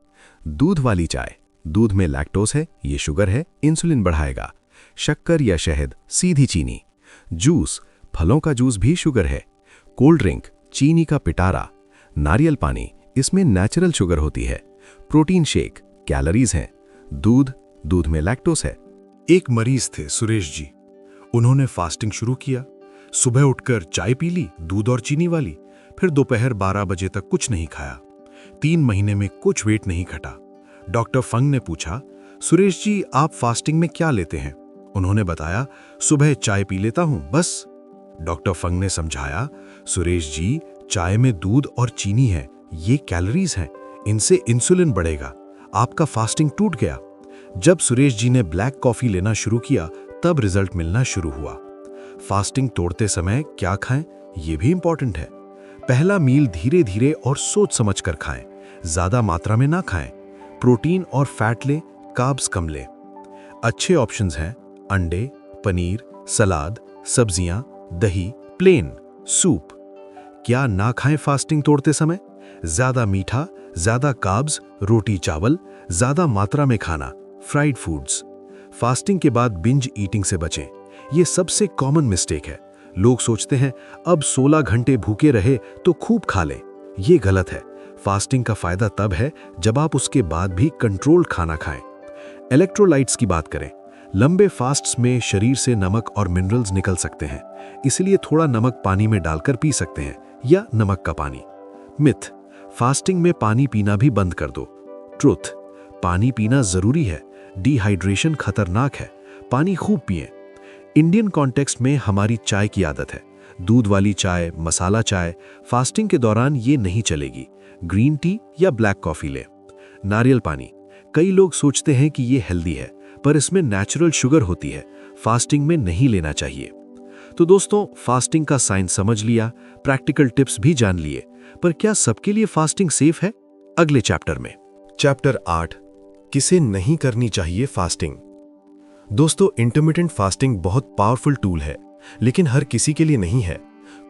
दूध वाली चाय, दूध में लैक्टोज है, ये शुगर है, इंसुलिन बढ़ाएगा। शक्कर या शहद, सीधी चीनी। जूस, फलों का जूस भी शुगर है। कोल्ड ड्रिंक, चीनी का पिटारा। नारियल पानी, इसमें नेचुरल शुगर होती है। प्रोटीन शेक, कैलोरीज हैं। दूध, दूध में लैक्टोज है। एक मरीज थे सुरेश जी, उन्होंने फास्टिंग शुरू किया। सुबह उठकर चाय पी ली, दूध और चीनी वाली, फिर दोपहर 12 बजे तक कुछ नहीं खाया। 3 महीने में कुछ वेट नहीं घटा। डॉक्टर फंग ने पूछा, सुरेश जी आप फास्टिंग में क्या लेते हैं? उन्होंने बताया, सुबह चाय पी लेता हूं बस। डॉक्टर फंग ने समझाया, सुरेश जी चाय में दूध और चीनी है, ये कैलोरीज हैं, इनसे इंसुलिन बढ़ेगा, आपका फास्टिंग टूट गया। जब सुरेश जी ने ब्लैक कॉफी लेना शुरू किया तब रिजल्ट मिलना शुरू हुआ। फास्टिंग तोड़ते समय क्या खाएं, ये भी इंपॉर्टेंट है। पहला मील धीरे धीरे और सोच समझ कर खाएं, ज्यादा मात्रा में ना खाएं। प्रोटीन और फैट लें, कार्ब्स कम लें। अच्छे ऑप्शंस हैं अंडे, पनीर, सलाद, सब्जियां, दही, प्लेन, सूप। क्या ना खाएं फास्टिंग तोड़ते समय? ज्यादा मीठा, ज्यादा कार्ब्स, रोटी चावल, ज्यादा मात्रा में खाना, फ्राइड फूड्स। फास्टिंग के बाद बिंज ईटिंग से बचें, ये सबसे कॉमन मिस्टेक है। लोग सोचते हैं अब 16 घंटे भूखे रहे तो खूब खा लें, ये गलत है। फास्टिंग का फायदा तब है जब आप उसके बाद भी कंट्रोल्ड खाना खाएं। इलेक्ट्रोलाइट्स की बात करें, लंबे फास्ट्स में शरीर से नमक और मिनरल्स निकल सकते हैं, इसलिए थोड़ा नमक पानी में डालकर पी सकते हैं या नमक का पानी। मिथ, फास्टिंग में पानी पीना भी बंद कर दो। ट्रुथ, पानी पीना जरूरी है, डिहाइड्रेशन खतरनाक है, पानी खूब पिएं। इंडियन कॉन्टेक्स्ट में हमारी चाय की आदत है, दूध वाली चाय, मसाला चाय, फास्टिंग के दौरान ये नहीं चलेगी। ग्रीन टी या ब्लैक कॉफी लें। नारियल पानी, कई लोग सोचते हैं कि ये हेल्दी है, पर इसमें नेचुरल शुगर होती है, फास्टिंग में नहीं लेना चाहिए। तो दोस्तों, फास्टिंग का साइंस समझ लिया, प्रैक्टिकल टिप्स भी जान लिए, पर क्या सबके लिए फास्टिंग सेफ है? अगले चैप्टर में। चैप्टर 8, किसे नहीं करनी चाहिए फास्टिंग। दोस्तों, इंटरमिटेंट फास्टिंग बहुत पावरफुल टूल है, लेकिन हर किसी के लिए नहीं है।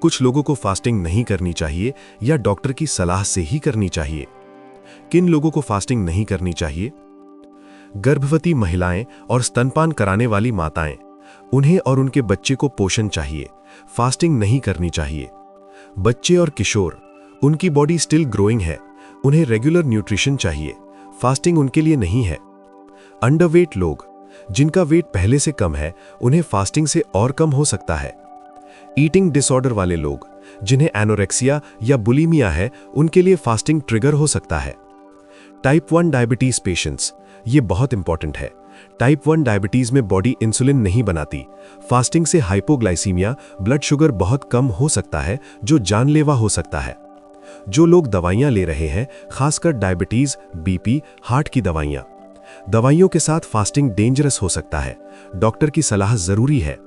कुछ लोगों को फास्टिंग नहीं करनी चाहिए या डॉक्टर की सलाह से ही करनी चाहिए। किन लोगों को फास्टिंग नहीं करनी चाहिए? गर्भवती महिलाएं और स्तनपान कराने वाली माताएं, उन्हें और उनके बच्चे को पोषण चाहिए, फास्टिंग नहीं करनी चाहिए। बच्चे और किशोर, उनकी बॉडी स्टिल ग्रोइंग है, उन्हें रेगुलर न्यूट्रिशन चाहिए, फास्टिंग उनके लिए नहीं है। अंडरवेट लोग, जिनका वेट पहले से कम है, उन्हें फास्टिंग से और कम हो सकता है। ईटिंग डिसऑर्डर वाले लोग, जिन्हें एनोरेक्सिया या बुलिमिया है, उनके लिए फास्टिंग ट्रिगर हो सकता है। टाइप 1 डायबिटीज पेशेंट्स, ये बहुत इंपॉर्टेंट है। टाइप 1 डायबिटीज में बॉडी इंसुलिन नहीं बनाती। फास्टिंग से हाइपोग्लाइसीमिया, ब्लड शुगर बहुत कम हो सकता है, जो जानलेवा हो सकता है। जो लोग दवाइयां ले रहे हैं, खासकर डायबिटीज, बीपी, हार्ट की दवाइयों के साथ फास्टिंग डेंजरस हो सकता है। डॉक्टर की सलाह जरूरी है।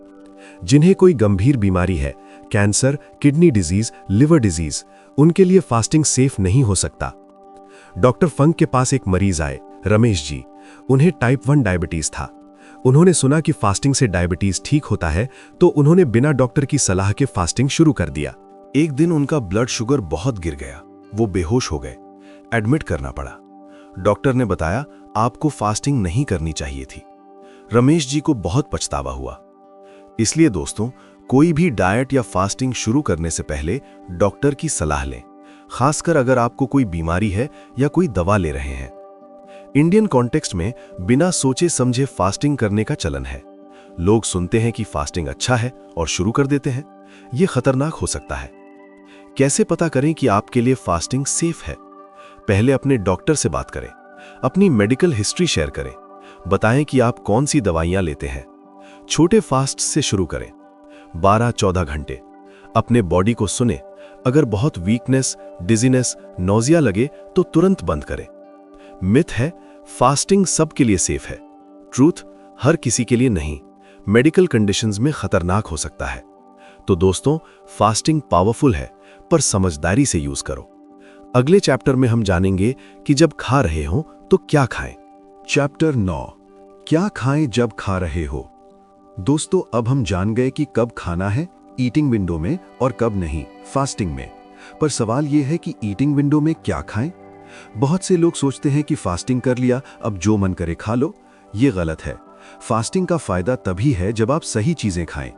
जिन्हें कोई गंभीर बीमारी है, cancer, kidney disease, liver disease, उनके लिए फास्टिंग सेफ नहीं हो सकता। डॉक्टर फंक के पास एक मरीज आए, रमेश जी। उन्हें टाइप 1 डायबिटीज था। उन्होंने सुना कि फास्टिंग से डायबिटीज ठीक होता है, तो उन्होंने बिना डॉक्टर की सलाह के फास्टिंग शुरू कर दिया। एक दिन उनका ब्लड शुगर बहुत गिर गया, वो बेहोश हो गए। एडमिट करना पड़ा। डॉक्टर ने बताया आपको फास्टिंग नहीं करनी चाहिए थी। रमेश जी को बहुत पछतावा हुआ। इसलिए दोस्तों, कोई भी डाइट या फास्टिंग शुरू करने से पहले डॉक्टर की सलाह लें, खासकर अगर आपको कोई बीमारी है या कोई दवा ले रहे हैं। इंडियन कॉन्टेक्स्ट में बिना सोचे समझे फास्टिंग करने का चलन है। लोग सुनते हैं कि फास्टिंग अच्छा है और शुरू कर देते हैं। यह खतरनाक हो सकता है। कैसे पता करें कि आपके लिए फास्टिंग सेफ है? पहले अपने डॉक्टर से बात करें, अपनी मेडिकल हिस्ट्री शेयर करें, बताएं कि आप कौन सी दवाइयां लेते हैं। छोटे फास्ट से शुरू करें, 12-14 घंटे। अपने बॉडी को सुने, अगर बहुत वीकनेस, डिजीनेस, नोजिया लगे तो तुरंत बंद करें। मिथ है फास्टिंग सबके लिए सेफ है। ट्रूथ, हर किसी के लिए नहीं। मेडिकल कंडीशंस में खतरनाक हो सकता है। तो दोस्तों, फास्टिंग पावरफुल है, पर समझदारी से यूज करो। अगले चैप्टर में हम जानेंगे कि जब खा रहे हो तो क्या खाएं। चैप्टर 9, क्या खाएं जब खा रहे हो। दोस्तों, अब हम जान गए कि कब खाना है, ईटिंग विंडो में, और कब नहीं, फास्टिंग में। पर सवाल यह है कि ईटिंग विंडो में क्या खाएं। बहुत से लोग सोचते हैं कि फास्टिंग कर लिया, अब जो मन करे खा लो। ये गलत है। फास्टिंग का फायदा तभी है जब आप सही चीजें खाएं।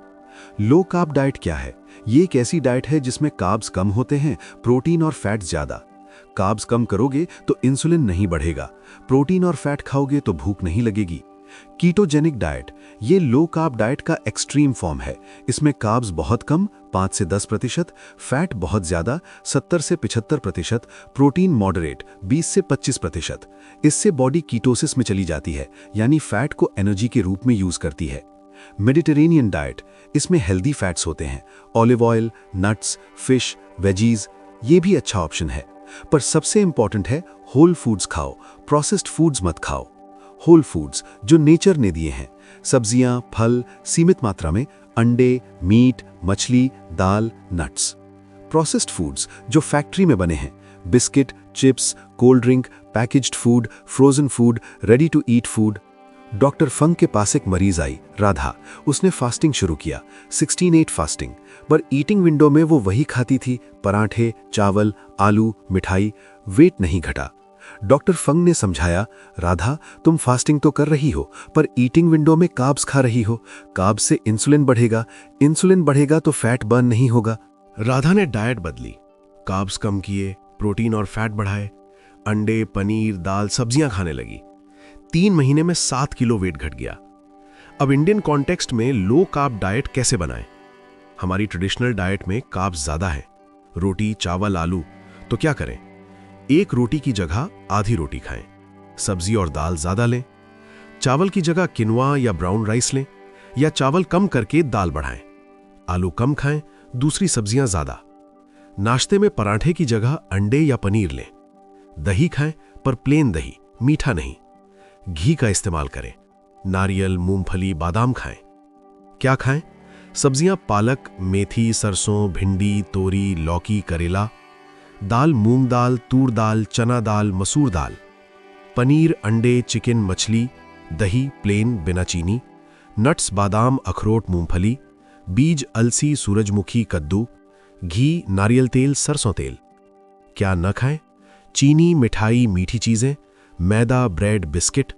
लो कार्ब डाइट क्या है? ये एक ऐसी डाइट है जिसमें कार्ब्स कम होते हैं, प्रोटीन और फैट ज्यादा। कार्ब्स कम करोगे तो इंसुलिन नहीं बढ़ेगा, प्रोटीन और फैट खाओगे तो भूख नहीं लगेगी। कीटोजेनिक डाइट, ये लो कार्ब डाइट का एक्सट्रीम फॉर्म है। इसमें कार्ब्स बहुत कम, 5 से 10%, फैट बहुत ज्यादा, 70 से 75%, प्रोटीन मॉडरेट, 20 से 25%। इससे बॉडी कीटोसिस में चली जाती है, यानी फैट को एनर्जी के रूप में यूज करती है। मेडिटेरेनियन डाइट, इसमें हेल्दी फैट्स होते हैं, olive oil, nuts, fish, veggies, ये भी अच्छा ऑप्शन है। पर सबसे इंपॉर्टेंट है होल फूड्स खाओ, प्रोसेस्ड फूड्स मत खाओ। होल फूड्स जो नेचर ने दिए हैं, सब्जियां, फल, सीमित मात्रा में, अंडे, मीट, मछली, दाल, नट्स। प्रोसेस्ड फूड्स जो फैक्ट्री में बने हैं, biscuit, chips, cold drink, packaged food, frozen food, ready to eat food. Doctor Fung के पास एक मरीज आई, राधा। उसने फास्टिंग शुरू किया, 16-8 फास्टिंग। पर ईटिंग विंडो में वो वही खाती थी, पराठे, चावल, आलू, मिठाई। वेट नहीं घटा। डॉक्टर फंक ने समझाया, राधा तुम फास्टिंग तो कर रही हो, पर ईटिंग विंडो में कार्ब्स खा रही हो। कार्ब्स से इंसुलिन बढ़ेगा, इंसुलिन बढ़ेगा तो फैट बर्न नहीं होगा। राधा ने डाइट बदली, कार्ब्स कम किए, प्रोटीन और फैट बढ़ाए, अंडे, पनीर, दाल, सब्जियां खाने लगी। 3 महीने में 7 किलो वेट घट गया। अब इंडियन कॉन्टेक्स्ट में लो कार्ब डाइट कैसे बनाएं? हमारी ट्रेडिशनल डाइट में कार्ब्स ज्यादा है, रोटी, चावल, आलू। तो क्या करें? एक रोटी की जगह आधी रोटी खाएं, सब्जी और दाल ज्यादा लें। चावल की जगह किनवा या ब्राउन राइस लें, या चावल कम करके दाल बढ़ाएं। आलू कम खाएं, दूसरी सब्जियां ज्यादा। नाश्ते में पराठे की जगह अंडे या पनीर लें। दही खाएं, पर प्लेन दही, मीठा नहीं। घी का इस्तेमाल करें। नारियल, मूंगफली, बादाम खाएं। क्या खाएं? सब्जियां पालक, मेथी, सरसों, भिंडी, तोरी, लौकी, करेला। दाल, मूंग दाल, तूर दाल, चना दाल, मसूर दाल। पनीर, अंडे, चिकन, मछली। दही प्लेन, बिना चीनी। नट्स, बादाम, अखरोट, मूंगफली। बीज, अलसी, सूरजमुखी, कद्दू। घी, नारियल तेल, सरसों तेल। क्या न खाएं? चीनी, मिठाई, मीठी चीजें, मैदा, ब्रेड, बिस्किट।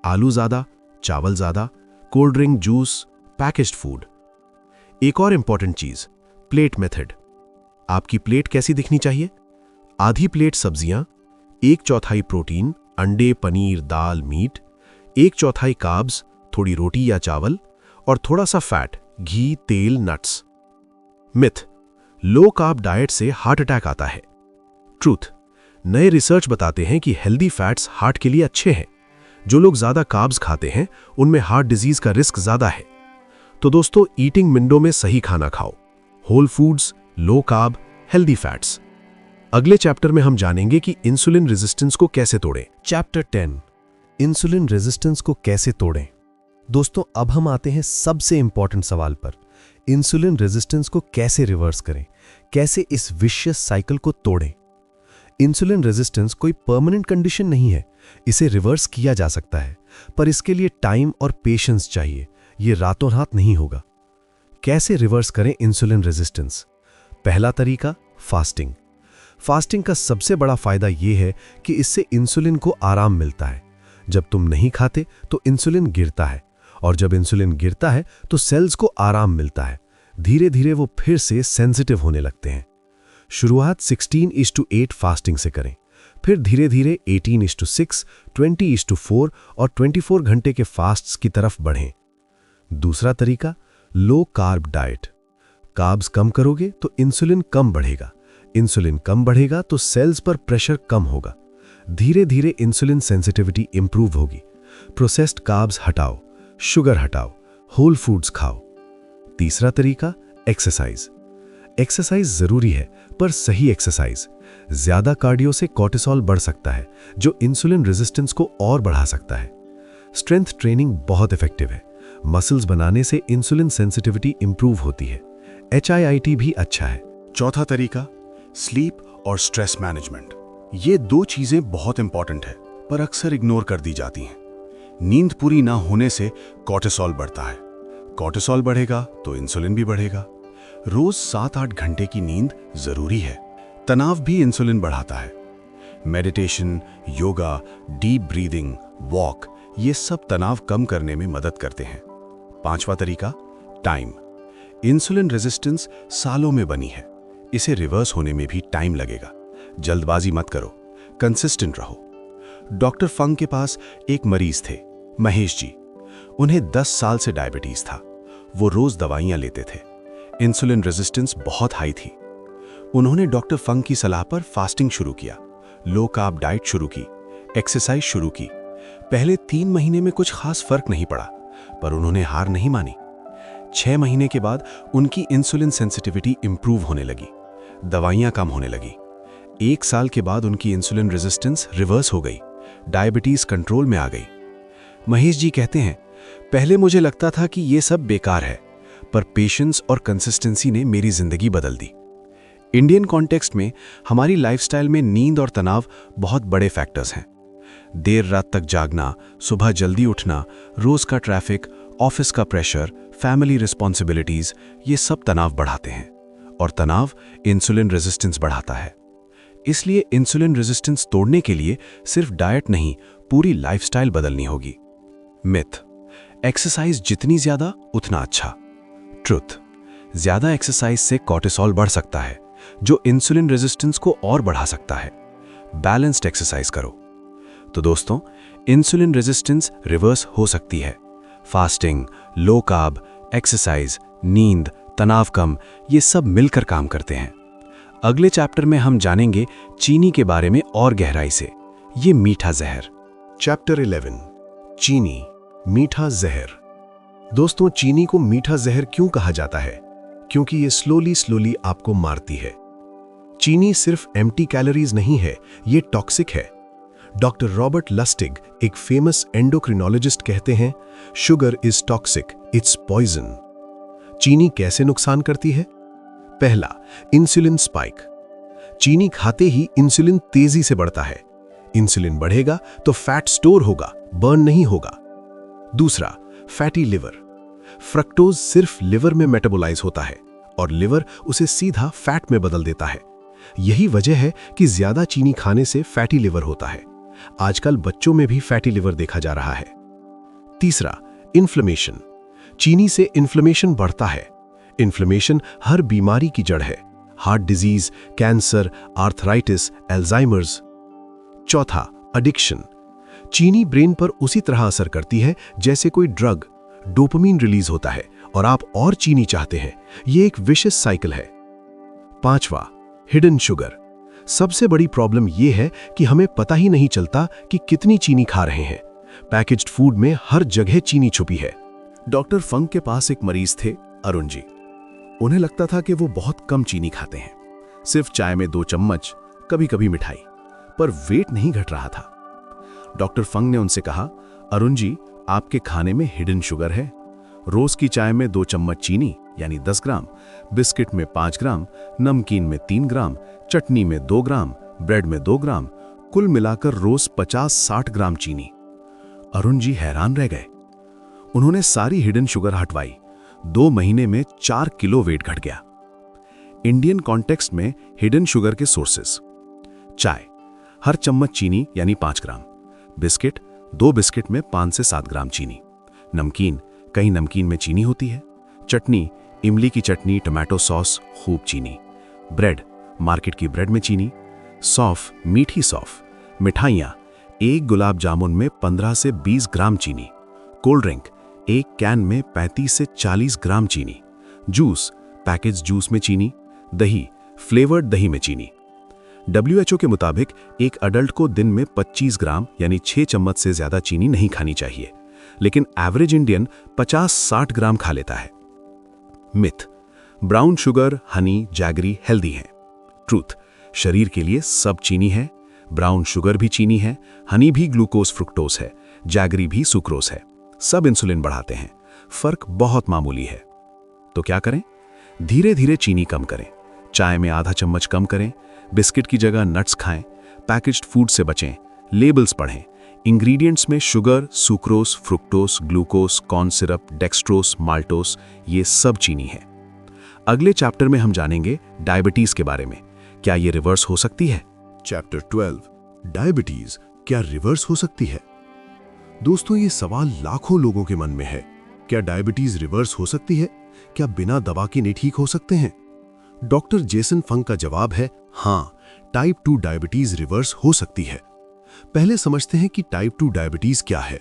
आलू ज्यादा, चावल ज्यादा, cold drink, juice, packaged food. एक और इंपॉर्टेंट चीज, प्लेट मेथड। आपकी प्लेट कैसी दिखनी चाहिए? आधी प्लेट सब्जियां, 1/4 प्रोटीन, अंडे, पनीर, दाल, मीट, 1/4 कार्ब्स, थोड़ी रोटी या चावल, और थोड़ा सा फैट, घी, तेल, nuts. Myth, low carb diet से हार्ट अटैक आता है। ट्रूथ, नए रिसर्च बताते हैं कि हेल्दी फैट्स हार्ट के लिए अच्छे हैं। जो लोग ज्यादा कार्ब्स खाते हैं उनमें हार्ट डिजीज का रिस्क ज्यादा है। तो दोस्तों, ईटिंग विंडो में सही खाना खाओ, whole foods, low carb, healthy fats. अगले चैप्टर में हम जानेंगे कि इंसुलिन रेजिस्टेंस को कैसे तोड़ें। चैप्टर 10, इंसुलिन रेजिस्टेंस को कैसे तोड़ें। दोस्तों, अब हम आते हैं सबसे इंपॉर्टेंट सवाल पर, इंसुलिन रेजिस्टेंस को कैसे रिवर्स करें, कैसे इस विशियस साइकिल को तोड़ें। इंसुलिन रेजिस्टेंस कोई परमानेंट कंडीशन नहीं है, इसे रिवर्स किया जा सकता है, पर इसके लिए टाइम और पेशेंस चाहिए, ये रातों रात नहीं होगा। कैसे रिवर्स करें इंसुलिन रेजिस्टेंस? पहला तरीका, फास्टिंग। फास्टिंग का सबसे बड़ा फायदा यह है कि इससे इंसुलिन को आराम मिलता है। जब तुम नहीं खाते तो इंसुलिन गिरता है, और जब इंसुलिन गिरता है तो सेल्स को आराम मिलता है, धीरे धीरे वो फिर से सेंसिटिव होने लगते हैं। शुरुआत 16:8 फास्टिंग से करें, फिर धीरे धीरे 18:6, 20:4 और 24 घंटे के फास्ट्स की तरफ बढ़ें। दूसरा तरीका, लो कार्ब डाइट। कार्ब्स कम करोगे तो इंसुलिन कम बढ़ेगा, इंसुलिन कम बढ़ेगा तो सेल्स पर प्रेशर कम होगा, धीरे धीरे इंसुलिन सेंसिटिविटी इंप्रूव होगी। प्रोसेस्ड कार्ब्स हटाओ, शुगर हटाओ, होल फूड्स खाओ। तीसरा तरीका, एक्सरसाइज। एक्सरसाइज जरूरी है, पर सही एक्सरसाइज। ज्यादा कार्डियो से कॉर्टिसोल बढ़ सकता है, जो इंसुलिन रेजिस्टेंस को और बढ़ा सकता है। स्ट्रेंथ ट्रेनिंग बहुत इफेक्टिव है, मसल्स बनाने से इंसुलिन सेंसिटिविटी इंप्रूव होती है। HIIT भी अच्छा है। चौथा तरीका, स्लीप और स्ट्रेस मैनेजमेंट। ये दो चीजें बहुत इंपॉर्टेंट है, पर अक्सर इग्नोर कर दी जाती हैं। नींद पूरी ना होने से कॉर्टिसोल बढ़ता है, कॉर्टिसोल बढ़ेगा तो इंसुलिन भी बढ़ेगा। रोज 7-8 घंटे की नींद जरूरी है। तनाव भी इंसुलिन बढ़ाता है। Meditation, yoga, deep breathing, walk, ये सब तनाव कम करने में मदद करते हैं। पांचवा तरीका, टाइम। इंसुलिन रेजिस्टेंस सालों में बनी है, इसे रिवर्स होने में भी टाइम लगेगा। जल्दबाजी मत करो, कंसिस्टेंट रहो। डॉक्टर फंग के पास एक मरीज थे, महेश जी। उन्हें 10 साल से डायबिटीज था। वो रोज दवाइयां लेते थे, इंसुलिन रेजिस्टेंस बहुत हाई थी। उन्होंने डॉक्टर फंग की सलाह पर फास्टिंग शुरू किया, लो कार्ब डाइट शुरू की, एक्सरसाइज शुरू की। पहले 3 महीने में कुछ खास फर्क नहीं पड़ा, पर उन्होंने हार नहीं मानी। 6 महीने के बाद उनकी इंसुलिन सेंसिटिविटी इंप्रूव होने लगी, दवाइयां कम होने लगी। 1 साल के बाद उनकी इंसुलिन रेजिस्टेंस रिवर्स हो गई, डायबिटीज कंट्रोल में आ गई। महेश जी कहते हैं, पहले मुझे लगता था कि ये सब बेकार है, पर पेशेंस और कंसिस्टेंसी ने मेरी जिंदगी बदल दी। इंडियन कॉन्टेक्स्ट में हमारी लाइफस्टाइल में नींद और तनाव बहुत बड़े फैक्टर्स हैं। देर रात तक जागना, सुबह जल्दी उठना, रोज का ट्रैफिक, ऑफिस का प्रेशर, फैमिली रिस्पॉन्सिबिलिटीज, ये सब तनाव बढ़ाते हैं, और तनाव इंसुलिन रेजिस्टेंस बढ़ाता है। इसलिए इंसुलिन रेजिस्टेंस तोड़ने के लिए सिर्फ डाइट नहीं, पूरी लाइफस्टाइल बदलनी होगी। मिथ, एक्सरसाइज जितनी ज्यादा उतना अच्छा। ट्रुथ, ज्यादा एक्सरसाइज से कॉर्टिसोल बढ़ सकता है, जो इंसुलिन रेजिस्टेंस को और बढ़ा सकता है। बैलेंस्ड एक्सरसाइज करो। तो दोस्तों, इंसुलिन रेजिस्टेंस रिवर्स हो सकती है। फास्टिंग, लो कार्ब, एक्सरसाइज, नींद, तनाव कम, ये सब मिलकर काम करते हैं। अगले चैप्टर में हम जानेंगे चीनी के बारे में और गहराई से, ये मीठा जहर। चैप्टर 11, चीनी, मीठा जहर। दोस्तों, चीनी को मीठा जहर क्यों कहा जाता है? क्योंकि ये स्लोली आपको मारती है। चीनी सिर्फ एम्प्टी कैलोरीज नहीं है, ये टॉक्सिक है। डॉक्टर रॉबर्ट लस्टिग, एक फेमस एंडोक्रिनोलॉजिस्ट, कहते हैं, sugar is toxic, it's poison. चीनी कैसे नुकसान करती है? पहला, इंसुलिन स्पाइक। चीनी खाते ही इंसुलिन तेजी से बढ़ता है। इंसुलिन बढ़ेगा तो फैट स्टोर होगा, बर्न नहीं होगा। दूसरा, फैटी लिवर। फ्रक्टोज सिर्फ लिवर में मेटाबोलाइज होता है और लिवर उसे सीधा फैट में बदल देता है। यही वजह है कि ज्यादा चीनी खाने से फैटी लिवर होता है। आजकल बच्चों में भी फैटी लिवर देखा जा रहा है। तीसरा, इन्फ्लेमेशन। चीनी से इन्फ्लेमेशन बढ़ता है। इन्फ्लेमेशन हर बीमारी की जड़ है, heart disease, cancer, arthritis, Alzheimer's. चौथा, एडिक्शन। चीनी ब्रेन पर उसी तरह असर करती है जैसे कोई ड्रग, डोपामिन रिलीज होता है और आप और चीनी चाहते हैं। यह एक विशियस साइकिल है। पांचवा, हिडन शुगर। सबसे बड़ी प्रॉब्लम यह है कि हमें पता ही नहीं चलता कि कितनी चीनी खा रहे हैं। पैकेज्ड फूड में हर जगह चीनी छुपी है। डॉक्टर फंग के पास एक मरीज थे, अरुण जी। उन्हें लगता था कि वो बहुत कम चीनी खाते हैं, सिर्फ चाय में 2 चम्मच, कभी कभी मिठाई, पर वेट नहीं घट रहा था। डॉक्टर फंग ने उनसे कहा, अरुण जी, आपके खाने में हिडन शुगर है। रोज की चाय में 2 चम्मच चीनी यानी 10 ग्राम, बिस्किट में 5 ग्राम, नमकीन में 3 ग्राम, चटनी में 2 ग्राम, ब्रेड में 2 ग्राम, कुल मिलाकर रोज 50-60 ग्राम चीनी। अरुण जी हैरान रह गए। उन्होंने सारी हिडन शुगर हटवाई। 2 महीने में 4 किलो वेट घट गया। इंडियन कॉन्टेक्स्ट में हिडन शुगर के सोर्सेस: चाय, हर चम्मच चीनी यानी 5 ग्राम, बिस्किट, 2 बिस्किट में 5 से 7 ग्राम चीनी, नमकीन, कहीं नमकीन में चीनी होती है, चटनी, इमली की चटनी, टमाटो सॉस, खूब चीनी, ब्रेड, मार्केट की ब्रेड में चीनी, सौंफ, मीठी सौंफ, मिठाइयाँ, एक गुलाब जामुन में 15 से 20 ग्राम चीनी, कोल्ड ड्रिंक, एक कैन में 35 से 40 ग्राम चीनी, जूस, पैकेज जूस में चीनी, दही, फ्लेवर्ड दही में चीनी। WHO के मुताबिक एक अडल्ट को दिन में 25 ग्राम यानी 6 चम्मच से ज्यादा चीनी नहीं खानी चाहिए, लेकिन एवरेज इंडियन 50-60 ग्राम खा लेता है। Myth: brown sugar, Honey, jaggery healthy हैं। ट्रूथ: शरीर के लिए सब चीनी है। ब्राउन शुगर भी चीनी है, हनी भी ग्लूकोज फ्रुक्टोज है, जैगरी भी सुक्रोज है। सब इंसुलिन बढ़ाते हैं, फर्क बहुत मामूली है। तो क्या करें? धीरे धीरे चीनी कम करें, चाय में आधा चम्मच कम करें, बिस्किट की जगह नट्स खाएं, पैकेज्ड फूड से बचें, लेबल्स पढ़ें, इंग्रेडिएंट्स में sugar, sucrose, fructose, glucose, corn syrup, dextrose, maltose, ये सब चीनी है। अगले चैप्टर में हम जानेंगे डायबिटीज के बारे में। क्या ये रिवर्स हो सकती है? चैप्टर 12, डायबिटीज क्या रिवर्स हो सकती है? दोस्तों, ये सवाल लाखों लोगों के मन में है। क्या डायबिटीज रिवर्स हो सकती है? क्या बिना दवा के नहीं ठीक हो सकते हैं? डॉक्टर जेसन फंग का जवाब है हाँ, टाइप 2 डायबिटीज रिवर्स हो सकती है। पहले समझते हैं कि टाइप 2 डायबिटीज क्या है।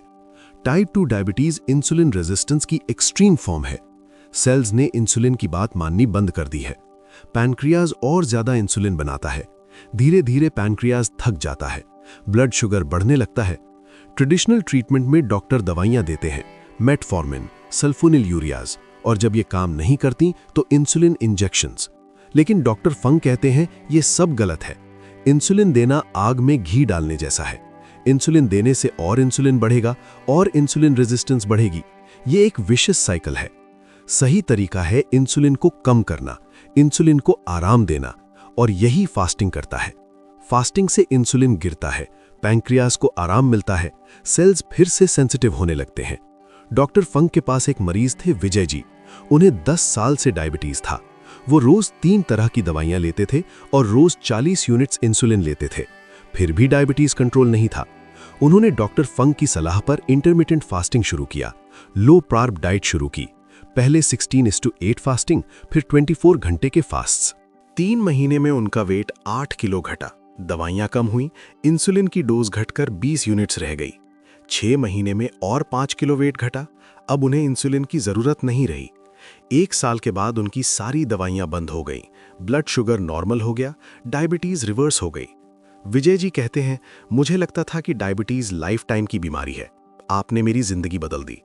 टाइप 2 डायबिटीज इंसुलिन रेजिस्टेंस की एक्सट्रीम फॉर्म है। सेल्स ने इंसुलिन की बात माननी बंद कर दी है। पैनक्रियाज और ज्यादा इंसुलिन बनाता है। धीरे धीरे पैनक्रियाज थक जाता है, ब्लड शुगर बढ़ने लगता है। ट्रेडिशनल ट्रीटमेंट में डॉक्टर दवाइयां देते हैं, मेटफॉर्मिन, सल्फोनिल यूरियाज, और जब ये काम नहीं करती तो इंसुलिन इंजेक्शंस। लेकिन डॉक्टर फंग कहते हैं ये सब गलत है। इंसुलिन देना आग में घी डालने जैसा है। इंसुलिन देने से और इंसुलिन बढ़ेगा और इंसुलिन रेजिस्टेंस बढ़ेगी। ये एक विशियस साइकिल है। सही तरीका है इंसुलिन को कम करना, इंसुलिन को आराम देना, और यही फास्टिंग करता है। फास्टिंग से इंसुलिन गिरता है, पैंक्रियाज को आराम मिलता है, सेल्स फिर से सेंसिटिव होने लगते हैं। डॉक्टर फंग के पास एक मरीज थे, विजय जी। उन्हें 10 साल से डायबिटीज था। वो रोज 3 तरह की दवाइयां लेते थे और रोज 40 यूनिट्स इंसुलिन लेते थे, फिर भी डायबिटीज कंट्रोल नहीं था। उन्होंने डॉक्टर फंग की सलाह पर इंटरमिटेंट फास्टिंग शुरू किया, लो कार्ब डाइट शुरू की। पहले 16:8 फास्टिंग, फिर 24 घंटे के फास्ट्स। 3 महीने में उनका वेट 8 किलो घटा, दवाइयां कम हुई, इंसुलिन की डोज घटकर 20 यूनिट्स रह गई। 6 महीने में और 5 किलो वेट घटा, अब उन्हें इंसुलिन की जरूरत नहीं रही। 1 साल के बाद उनकी सारी दवाइयां बंद हो गई, ब्लड शुगर नॉर्मल हो गया, डायबिटीज रिवर्स हो गई। विजय जी कहते हैं, मुझे लगता था कि डायबिटीज लाइफ टाइम की बीमारी है, आपने मेरी जिंदगी बदल दी।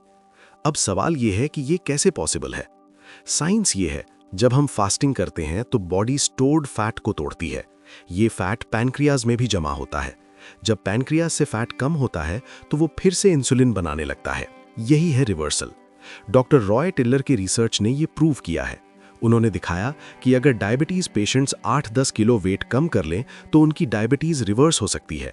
अब सवाल यह है कि ये कैसे पॉसिबल है? साइंस ये है, जब हम फास्टिंग करते हैं तो बॉडी स्टोर्ड फैट को तोड़ती है। ये फैट पैनक्रियाज में भी जमा होता है। जब पैनक्रियाज से फैट कम होता है तो वो फिर से इंसुलिन बनाने लगता है। यही है रिवर्सल। डॉक्टर रॉय टिलर की रिसर्च ने ये प्रूव किया है। उन्होंने दिखाया कि अगर डायबिटीज पेशेंट्स 8-10 किलो वेट कम कर लें तो उनकी डायबिटीज रिवर्स हो सकती है।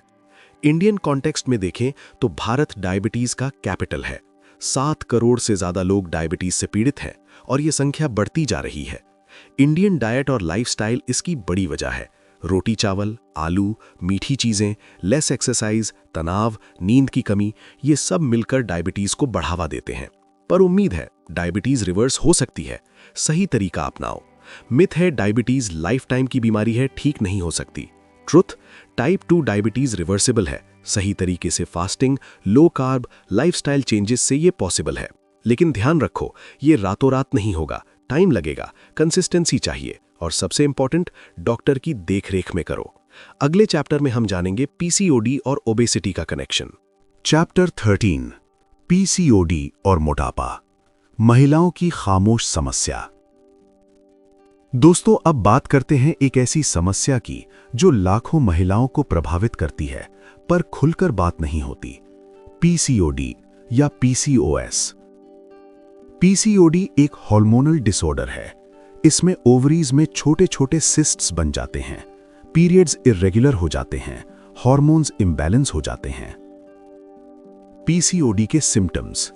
इंडियन कॉन्टेक्स्ट में देखें तो भारत डायबिटीज का कैपिटल है। 7 करोड़ से ज्यादा लोग डायबिटीज से पीड़ित हैं और ये संख्या बढ़ती जा रही है। इंडियन डाइट और लाइफस्टाइल इसकी बड़ी वजह है। रोटी चावल, आलू, मीठी चीजें, लेस एक्सरसाइज, तनाव, नींद की कमी, ये सब मिलकर डायबिटीज को बढ़ावा देते हैं। पर उम्मीद है डायबिटीज रिवर्स हो सकती है, सही तरीका अपनाओ। मिथ है डायबिटीज लाइफ टाइम की बीमारी है, ठीक नहीं हो सकती। ट्रुथ, टाइप 2 डायबिटीज रिवर्सिबल है। सही तरीके से fasting, low carb, lifestyle changes से ये पॉसिबल है। लेकिन ध्यान रखो, ये रातों रात नहीं होगा, टाइम लगेगा, कंसिस्टेंसी चाहिए, और सबसे इंपॉर्टेंट, डॉक्टर की देखरेख में करो। अगले चैप्टर में हम जानेंगे पीसीओडी और ओबेसिटी का कनेक्शन। चैप्टर 13 पीसीओडी और मोटापा, महिलाओं की खामोश समस्या। दोस्तों, अब बात करते हैं एक ऐसी समस्या की जो लाखों महिलाओं को प्रभावित करती है, पर खुलकर बात नहीं होती। पीसीओडी या पीसीओएस। पीसीओडी एक हार्मोनल डिसऑर्डर है। इसमें ओवरीज में छोटे छोटे सिस्ट्स बन जाते हैं, पीरियड्स इर्रेगुलर हो जाते हैं, हार्मोन्स इम्बैलेंस हो जाते हैं। पीसीओडी के symptoms: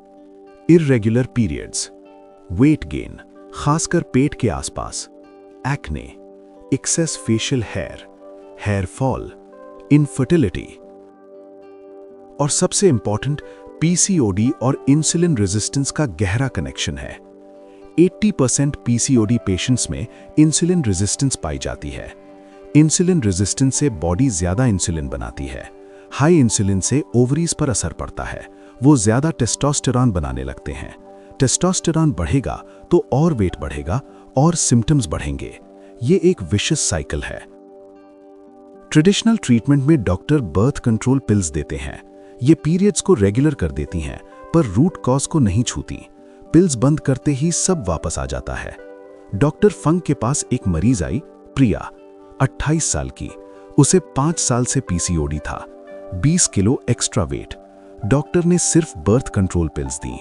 irregular periods, weight gain, खासकर पेट के आसपास, acne, excess facial hair fall, infertility. और सबसे इंपॉर्टेंट, पीसीओडी और इंसुलिन रेजिस्टेंस का गहरा कनेक्शन है। 80% पीसीओडी पेशेंट्स में इंसुलिन रेजिस्टेंस पाई जाती है। इंसुलिन रेजिस्टेंस से बॉडी ज्यादा इंसुलिन बनाती है। हाई इंसुलिन से ओवरीज पर असर पड़ता है, वो ज्यादा टेस्टोस्टेरॉन बनाने लगते हैं। टेस्टोस्टेरॉन बढ़ेगा तो और वेट बढ़ेगा और सिम्टम्स बढ़ेंगे। ये एक विशियस साइकिल है। ट्रेडिशनल ट्रीटमेंट में डॉक्टर बर्थ कंट्रोल पिल्स देते हैं। ये पीरियड्स को रेगुलर कर देती हैं, पर रूट कॉज को नहीं छूती। पिल्स बंद करते ही सब वापस आ जाता है। डॉक्टर फंग के पास एक मरीज आई, प्रिया, 28 साल की। उसे 5 साल से पीसीओडी था, 20 किलो एक्स्ट्रा वेट। डॉक्टर ने सिर्फ बर्थ कंट्रोल पिल्स दी।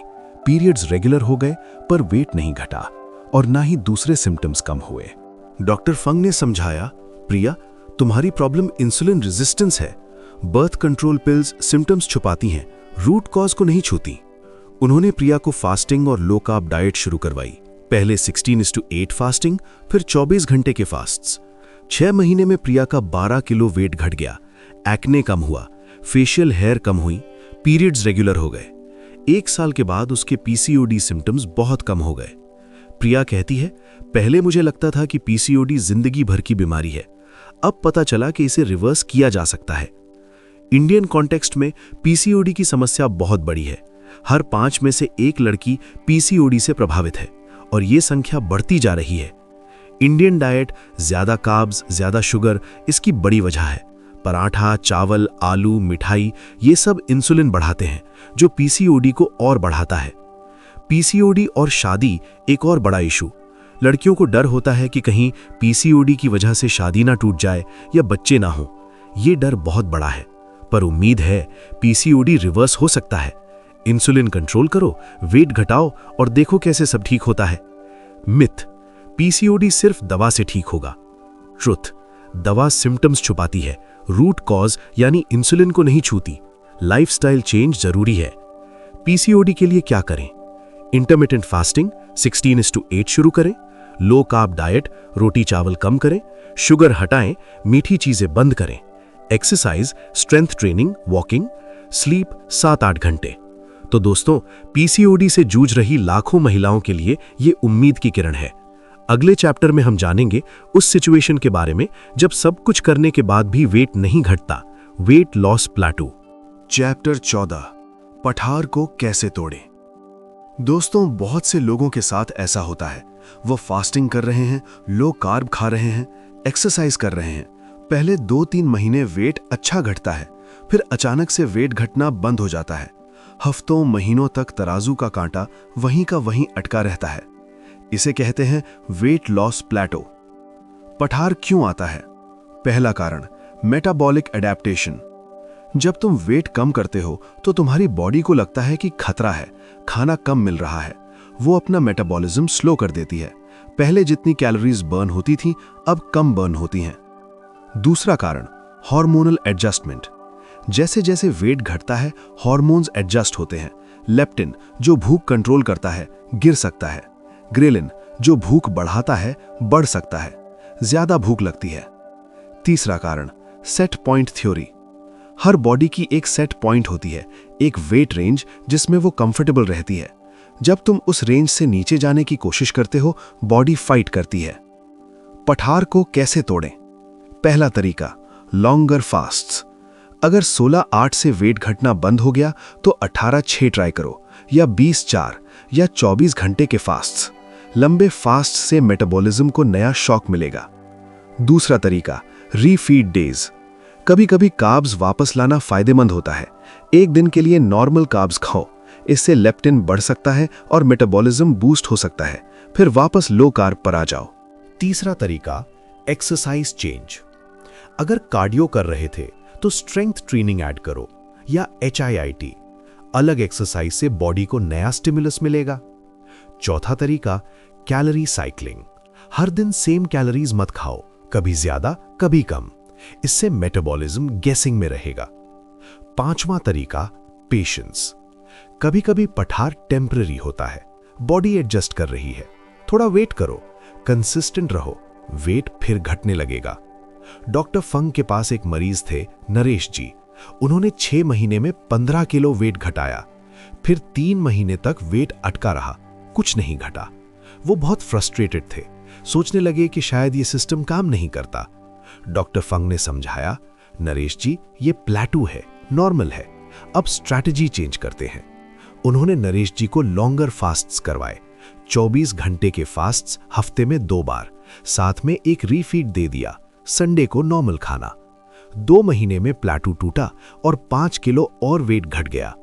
पीरियड्स रेगुलर हो गए, पर वेट नहीं घटा और ना ही दूसरे सिम्टम्स कम हुए। डॉक्टर फंग ने समझाया, प्रिया, तुम्हारी प्रॉब्लम इंसुलिन रेजिस्टेंस है। बर्थ कंट्रोल पिल्स सिम्टम्स छुपाती हैं, रूट कॉज को नहीं छूती। उन्होंने प्रिया को फास्टिंग और लो कार्ब डाइट शुरू करवाई। पहले 16:8 फास्टिंग, फिर 24 घंटे के फास्ट्स। 6 महीने में प्रिया का 12 किलो वेट घट गया, एक्ने कम हुआ, फेशियल हेयर कम हुई, पीरियड्स रेगुलर हो गए। 1 साल के बाद उसके पीसीओडी सिम्टम्स बहुत कम हो गए। प्रिया कहती है, पहले मुझे लगता था कि पीसीओडी जिंदगी भर की बीमारी है। अब पता चला कि इसे रिवर्स किया जा सकता है। इंडियन कॉन्टेक्स्ट में पीसीओडी की समस्या बहुत बड़ी है। हर 5 में से 1 लड़की पीसीओडी से प्रभावित है और ये संख्या बढ़ती जा रही है। इंडियन डाइट, ज्यादा कार्ब्स, ज्यादा शुगर इसकी बड़ी वजह है। पराठा, चावल, आलू, मिठाई, ये सब इंसुलिन बढ़ाते हैं, जो पीसीओडी को और बढ़ाता है। पीसीओडी और शादी एक और बड़ा इशू। लड़कियों को डर होता है कि कहीं पीसीओडी की वजह से शादी ना टूट जाए या बच्चे ना हो। ये डर बहुत बड़ा है, पर उम्मीद है पीसीओडी रिवर्स हो सकता है। इंसुलिन कंट्रोल करो, वेट घटाओ और देखो कैसे सब ठीक होता है। मिथ: पीसीओडी सिर्फ दवा से ठीक होगा। ट्रुथ: दवा सिम्टम्स छुपाती है, रूट कॉज यानी इंसुलिन को नहीं छूती। लाइफस्टाइल चेंज जरूरी है। पीसीओडी के लिए क्या करें? इंटरमिटेंट फास्टिंग 16:8 शुरू करें। लो कार्ब डाइट, रोटी चावल कम करें। शुगर हटाएं, मीठी चीजें बंद करें। Exercise, strength training, walking. Sleep 7-8 घंटे। तो दोस्तों, पीसीओडी से जूझ रही लाखों महिलाओं के लिए ये उम्मीद की किरण है। अगले चैप्टर में हम जानेंगे उस सिचुएशन के बारे में जब सब कुछ करने के बाद भी वेट नहीं घटता, वेट लॉस प्लेटू। चैप्टर 14 पठार को कैसे तोड़ें। दोस्तों, बहुत से लोगों के साथ ऐसा होता है। वो फास्टिंग कर रहे हैं, लो कार्ब खा रहे हैं, एक्सरसाइज कर रहे हैं। पहले 2-3 महीने वेट अच्छा घटता है, फिर अचानक से वेट घटना बंद हो जाता है। हफ्तों महीनों तक तराजू का कांटा वहीं का वहीं अटका रहता है। इसे कहते हैं वेट लॉस प्लेटो। पठार क्यों आता है? पहला कारण, मेटाबॉलिक एडेप्टेशन। जब तुम वेट कम करते हो तो तुम्हारी बॉडी को लगता है कि खतरा है, खाना कम मिल रहा है। वो अपना मेटाबॉलिज्म स्लो कर देती है। पहले जितनी कैलोरीज बर्न होती थी, अब कम बर्न होती हैं। दूसरा कारण, हार्मोनल एडजस्टमेंट। जैसे जैसे वेट घटता है, हार्मोन्स एडजस्ट होते हैं। लेप्टिन, जो भूख कंट्रोल करता है, गिर सकता है। ग्रेलिन, जो भूख बढ़ाता है, बढ़ सकता है। ज्यादा भूख लगती है। तीसरा कारण, सेट पॉइंट थ्योरी। हर बॉडी की एक सेट पॉइंट होती है, एक वेट रेंज जिसमें वो कंफर्टेबल रहती है। जब तुम उस रेंज से नीचे जाने की कोशिश करते हो, बॉडी फाइट करती है। पठार को कैसे तोड़ें? पहला तरीका, लॉन्गर फास्ट्स। अगर 16-8 से वेट घटना बंद हो गया तो 18-6 ट्राई करो, या 20-4 या 24 घंटे के फास्ट्स। लंबे फास्ट से मेटाबॉलिज्म को नया शॉक मिलेगा। दूसरा तरीका, रीफीड डेज। कभी कभी कार्ब्स वापस लाना फायदेमंद होता है। एक दिन के लिए नॉर्मल कार्ब्स खाओ, इससे लेप्टिन बढ़ सकता है और मेटाबॉलिज्म बूस्ट हो सकता है, फिर वापस लो कार्ब पर आ जाओ। तीसरा तरीका, एक्सरसाइज चेंज। अगर कार्डियो कर रहे थे तो स्ट्रेंथ ट्रेनिंग ऐड करो या HIIT, अलग एक्सरसाइज से बॉडी को नया स्टिमुलस मिलेगा। चौथा तरीका, कैलोरी साइक्लिंग। हर दिन सेम कैलोरीज मत खाओ, कभी ज्यादा कभी कम, इससे मेटाबॉलिज्म गेसिंग में रहेगा। पांचवा तरीका, पेशेंस। कभी कभी पठार टेम्पररी होता है, बॉडी एडजस्ट कर रही है, थोड़ा वेट करो, कंसिस्टेंट रहो, वेट फिर घटने लगेगा। डॉक्टर फंग के पास एक मरीज थे, नरेश जी। उन्होंने 6 महीने में 15 किलो वेट घटाया, फिर 3 महीने तक वेट अटका रहा, कुछ नहीं घटा। वो बहुत फ्रस्ट्रेटेड थे, सोचने लगे कि शायद ये सिस्टम काम नहीं करता। डॉक्टर फंग ने समझाया, नरेश जी ये प्लेटू है, नॉर्मल है, अब स्ट्रैटेजी चेंज करते हैं। उन्होंने नरेश जी को लॉन्गर फास्ट्स करवाए, 24 घंटे के फास्ट्स हफ्ते में 2 बार, साथ में एक रीफीड दे दिया, संडे को नॉर्मल खाना। 2 महीने में प्लेटू टूटा और 5 किलो और वेट घट गया।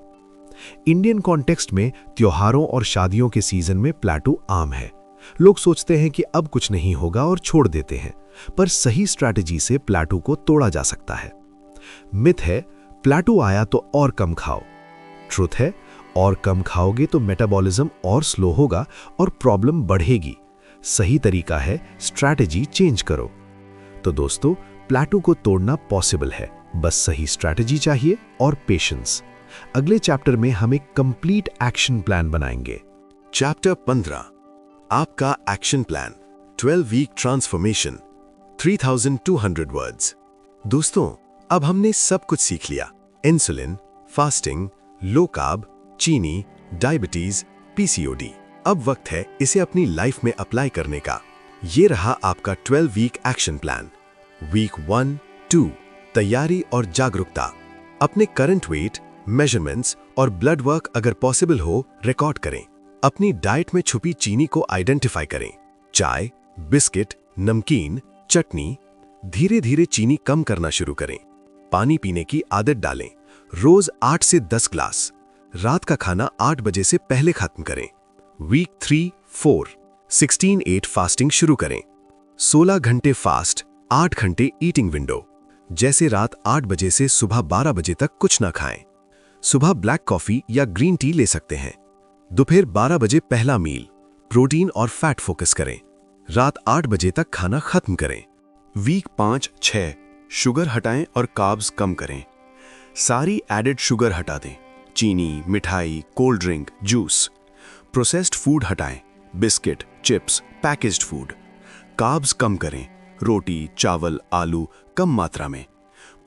इंडियन कॉन्टेक्स्ट में त्योहारों और शादियों के सीजन में प्लेटू आम है। लोग सोचते हैं कि अब कुछ नहीं होगा और छोड़ देते हैं, पर सही स्ट्रैटेजी से प्लेटू को तोड़ा जा सकता है। मिथ है प्लेटू आया तो और कम खाओ। ट्रुथ है और कम खाओगे तो मेटाबॉलिज्म और स्लो होगा और प्रॉब्लम बढ़ेगी। सही तरीका है स्ट्रैटेजी चेंज करो। तो दोस्तों, प्लेटू को तोड़ना पॉसिबल है, बस सही स्ट्रैटेजी चाहिए और पेशेंस। अगले चैप्टर में हम एक कंप्लीट एक्शन प्लान बनाएंगे। चैप्टर 15, आपका action plan, 12 week transformation, 3200 words. दोस्तों, अब हमने सब कुछ सीख लिया। इंसुलिन, फास्टिंग, लो कार्ब, चीनी, डायबिटीज, PCOD। अब वक्त है इसे अपनी लाइफ में अप्लाई करने का। ये रहा आपका 12 वीक एक्शन प्लान। वीक 1, 2, तैयारी और जागरूकता। अपने करंट वेट, मेजरमेंट्स और ब्लड वर्क अगर पॉसिबल हो रिकॉर्ड करें। अपनी डाइट में छुपी चीनी को आइडेंटिफाई करें। चाय, बिस्किट, नमकीन, चटनी, धीरे धीरे चीनी कम करना शुरू करें। पानी पीने की आदत डालें, रोज 8 से 10 ग्लास। रात का खाना 8 बजे से पहले खत्म करें। वीक 3, 4, 16-8 फास्टिंग शुरू करें। 16 घंटे फास्ट, 8 घंटे ईटिंग विंडो। जैसे रात 8 बजे से सुबह 12 बजे तक कुछ ना खाएं। सुबह ब्लैक कॉफी या ग्रीन टी ले सकते हैं। दोपहर 12 बजे पहला मील, प्रोटीन और फैट फोकस करें। रात 8 बजे तक खाना खत्म करें। वीक 5, 6, शुगर हटाएं और कार्ब्स कम करें। सारी एडेड शुगर हटा दें, चीनी, मिठाई, cold drink, juice. Processed food हटाएं, biscuit, chips, packaged food. Carbs कम करें, रोटी, चावल, आलू कम मात्रा में।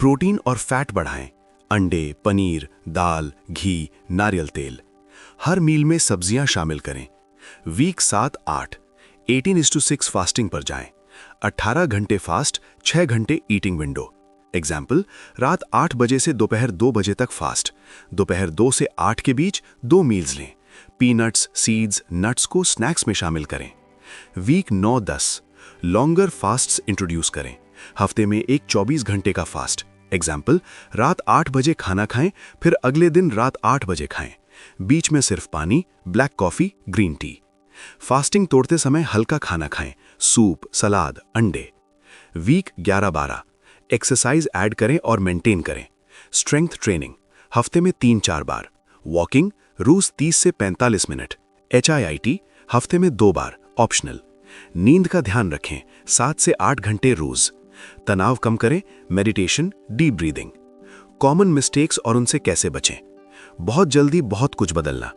प्रोटीन और फैट बढ़ाएं, अंडे, पनीर, दाल, घी, नारियल तेल। हर मील में सब्जियां शामिल करें। वीक 7, 8, 18:6 फास्टिंग पर जाएं। 18 घंटे फास्ट, 6 घंटे ईटिंग विंडो। एग्जाम्पल, रात 8 बजे से दोपहर 2 बजे तक फास्ट। दोपहर 2 से 8 के बीच 2 मील्स लें। पीनट्स, सीड्स, नट्स को स्नैक्स में शामिल करें। वीक 9, 10, लॉन्गर फास्ट्स इंट्रोड्यूस करें। हफ्ते में एक 24 घंटे का फास्ट। एग्जाम्पल, रात 8 बजे खाना खाएं, फिर अगले दिन रात 8 बजे खाएं। बीच में सिर्फ पानी, black coffee, green tea. Fasting तोड़ते समय हल्का खाना खाएं, सूप, सलाद, अंडे। वीक 11, 12, एक्सरसाइज ऐड करें और मेंटेन करें। स्ट्रेंथ ट्रेनिंग, हफ्ते में 3-4 बार। वॉकिंग, रोज 30 से 45 मिनट। HIIT, हफ्ते में 2 बार, ऑप्शनल। नींद का ध्यान रखें, 7 से 8 घंटे रोज। तनाव कम करें, meditation, deep breathing. Common mistakes और उनसे कैसे बचें। बहुत जल्दी बहुत कुछ बदलना।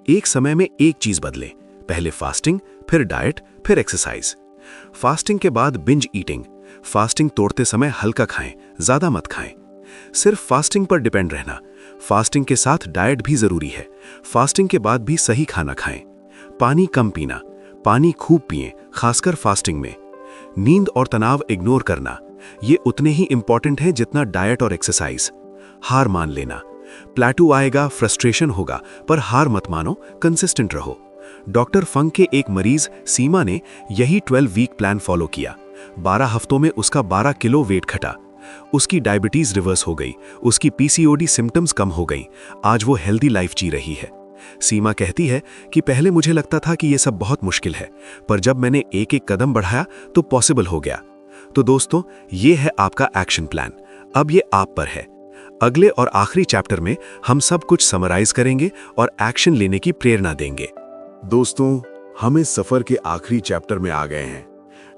एक समय में एक चीज बदलें, पहले फास्टिंग, फिर डाइट, फिर एक्सरसाइज। फास्टिंग के बाद बिंज ईटिंग। फास्टिंग तोड़ते समय हल्का खाएं, ज्यादा मत खाएं। सिर्फ फास्टिंग पर डिपेंड रहना। फास्टिंग के साथ डाइट भी जरूरी है। फास्टिंग के बाद भी सही खाना खाएं। पानी कम पीना, पानी खूब पिएं, खासकर फास्टिंग में। नींद और तनाव इग्नोर करना, ये उतने ही इंपॉर्टेंट हैं जितना डाइट और एक्सरसाइज। हार मान लेना, प्लेटू आएगा, फ्रस्ट्रेशन होगा, पर हार मत मानो, कंसिस्टेंट रहो। डॉक्टर फंग के एक मरीज सीमा ने यही 12 वीक प्लान फॉलो किया। 12 हफ्तों में उसका 12 किलो वेट घटा। उसकी डायबिटीज रिवर्स हो गई, उसकी पीसीओडी सिम्टम्स कम हो गई, आज वो हेल्दी लाइफ जी रही है। सीमा कहती है कि पहले मुझे लगता था कि ये सब बहुत मुश्किल है, पर जब मैंने एक एक कदम बढ़ाया तो पॉसिबल हो गया। तो दोस्तों, ये है आपका एक्शन प्लान। अब ये आप पर है। अगले और आखिरी चैप्टर में हम सब कुछ समराइज करेंगे और एक्शन लेने की प्रेरणा देंगे। दोस्तों, हम इस सफर के आखिरी चैप्टर में आ गए हैं।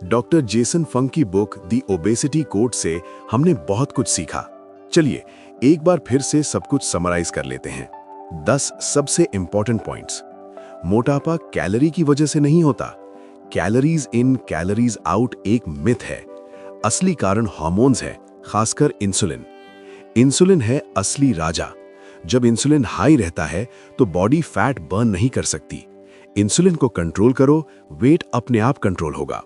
डॉक्टर जेसन फंक की बुक द ओबेसिटी कोड से हमने बहुत कुछ सीखा। चलिए एक बार फिर से सब कुछ समराइज कर लेते हैं। 10 सबसे इंपॉर्टेंट पॉइंट्स। मोटापा कैलोरी की वजह से नहीं होता। कैलोरीज इन कैलोरीज आउट एक मिथ है। असली कारण हार्मोन्स है, खासकर इंसुलिन। इंसुलिन है असली राजा। जब इंसुलिन हाई रहता है तो बॉडी फैट बर्न नहीं कर सकती। इंसुलिन को कंट्रोल करो, वेट अपने आप कंट्रोल होगा।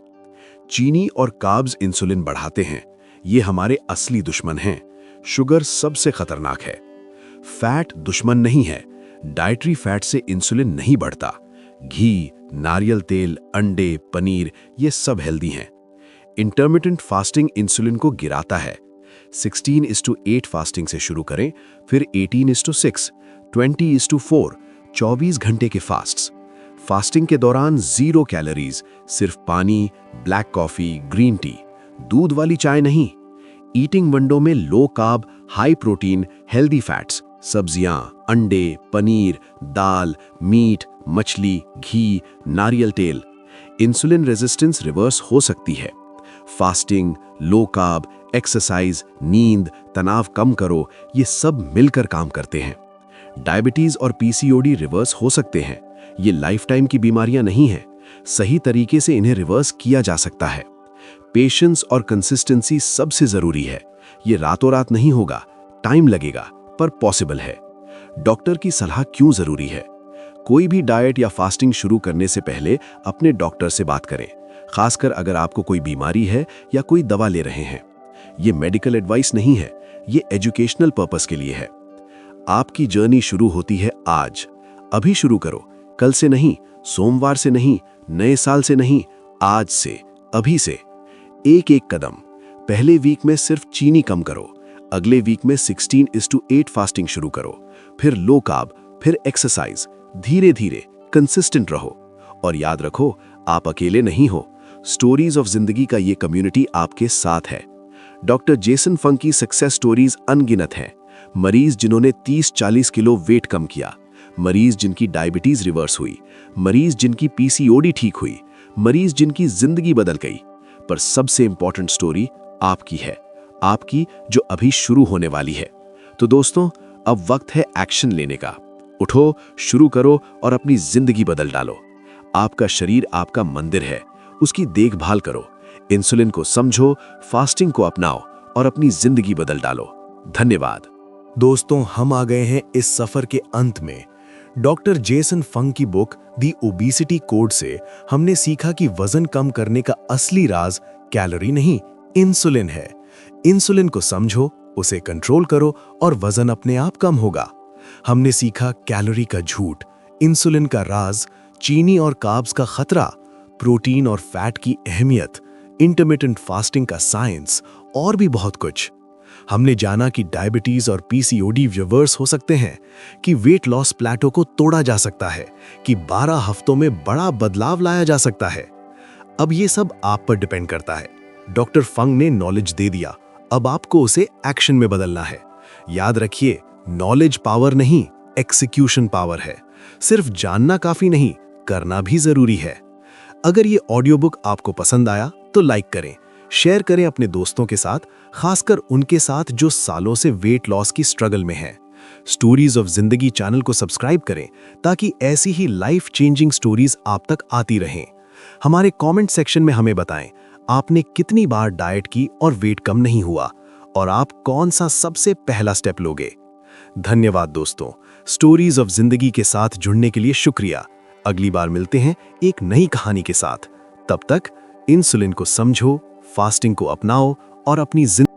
चीनी और कार्ब्स इंसुलिन बढ़ाते हैं, ये हमारे असली दुश्मन हैं। शुगर सबसे खतरनाक है। फैट दुश्मन नहीं है, डाइटरी फैट से इंसुलिन नहीं बढ़ता। घी, नारियल तेल, अंडे, पनीर ये सब हेल्दी हैं। इंटरमिटेंट फास्टिंग इंसुलिन को गिराता है। 16:8 फास्टिंग से शुरू करें, फिर 18:6, 20:4, 24 घंटे के फास्ट्स। फास्टिंग के दौरान 0 कैलोरीज, सिर्फ पानी, ब्लैक कॉफी, ग्रीन टी, दूध वाली चाय नहीं। ईटिंग विंडो में low carb, high protein, healthy fats, सब्जियां, अंडे, पनीर, दाल, मीट, मछली, घी, नारियल तेल। इंसुलिन रेजिस्टेंस रिवर्स हो सकती है। फास्टिंग, लो कार्ब, एक्सरसाइज, नींद, तनाव कम करो, ये सब मिलकर काम करते हैं। डायबिटीज और पीसीओडी रिवर्स हो सकते हैं। ये लाइफ टाइम की बीमारियां नहीं हैं। सही तरीके से इन्हें रिवर्स किया जा सकता है। पेशेंस और कंसिस्टेंसी सबसे जरूरी है। ये रातों रात नहीं होगा, टाइम लगेगा, पर पॉसिबल है। डॉक्टर की सलाह क्यों जरूरी है? कोई भी डाइट या फास्टिंग शुरू करने से पहले अपने डॉक्टर से बात करें, खासकर अगर आपको कोई बीमारी है या कोई दवा ले रहे हैं। ये मेडिकल एडवाइस नहीं है, ये एजुकेशनल पर्पस के लिए है। आपकी जर्नी शुरू होती है आज। अभी शुरू करो, कल से नहीं, सोमवार से नहीं, नए साल से नहीं, आज से, अभी से। एक एक कदम। पहले वीक में सिर्फ चीनी कम करो, अगले वीक में 16:8 फास्टिंग शुरू करो, फिर लो कार्ब, फिर एक्सरसाइज। धीरे धीरे कंसिस्टेंट रहो। और याद रखो, आप अकेले नहीं हो। स्टोरीज ऑफ जिंदगी का ये कम्युनिटी आपके साथ है। डॉक्टर जेसन फंक की सक्सेस स्टोरीज अनगिनत हैं। मरीज जिन्होंने 30-40 किलो वेट कम किया, मरीज जिनकी डायबिटीज रिवर्स हुई, मरीज जिनकी पीसीओडी ठीक हुई, मरीज जिनकी जिंदगी बदल गई। पर सबसे इंपॉर्टेंट स्टोरी आपकी है, आपकी जो अभी शुरू होने वाली है। तो दोस्तों, अब वक्त है एक्शन लेने का। उठो, शुरू करो और अपनी जिंदगी बदल डालो। आपका शरीर आपका मंदिर है, उसकी देखभाल करो। इंसुलिन को समझो, फास्टिंग को अपनाओ और अपनी जिंदगी बदल डालो। धन्यवाद। दोस्तों, हम आ गए हैं इस सफर के अंत में। डॉक्टर जेसन फंक की बुक द ओबेसिटी कोड से हमने सीखा कि वजन कम करने का असली राज कैलोरी नहीं, इंसुलिन है। इंसुलिन को समझो, उसे कंट्रोल करो और वजन अपने आप कम होगा। हमने सीखा कैलोरी का झूठ, इंसुलिन का राज, चीनी और कार्ब्स का खतरा, प्रोटीन और फैट की अहमियत, इंटरमिटेंट फास्टिंग का साइंस और भी बहुत कुछ। हमने जाना कि डायबिटीज और पीसीओडी रिवर्स हो सकते हैं, कि वेट लॉस प्लेटो को तोड़ा जा सकता है, कि 12 हफ्तों में बड़ा बदलाव लाया जा सकता है। अब ये सब आप पर डिपेंड करता है। डॉक्टर फंक ने नॉलेज दे दिया, अब आपको उसे एक्शन में बदलना है। याद रखिए, नॉलेज पावर नहीं, एक्सिक्यूशन पावर है। सिर्फ जानना काफी नहीं, करना भी जरूरी है। अगर ये ऑडियो बुक आपको पसंद आया तो लाइक करें, शेयर करें अपने दोस्तों के साथ, खासकर उनके साथ जो सालों से वेट लॉस की स्ट्रगल में हैं। स्टोरीज ऑफ जिंदगी चैनल को सब्सक्राइब करें ताकि ऐसी ही लाइफ चेंजिंग स्टोरीज आप तक आती रहें। हमारे कमेंट सेक्शन में हमें बताएं, आपने कितनी बार डाइट की और वेट कम नहीं हुआ, और आप कौन सा सबसे पहला स्टेप लोगे। धन्यवाद दोस्तों, स्टोरीज ऑफ जिंदगी के साथ जुड़ने के लिए शुक्रिया। अगली बार मिलते हैं एक नई कहानी के साथ। तब तक इंसुलिन को समझो, फास्टिंग को अपनाओ और अपनी जिंदगी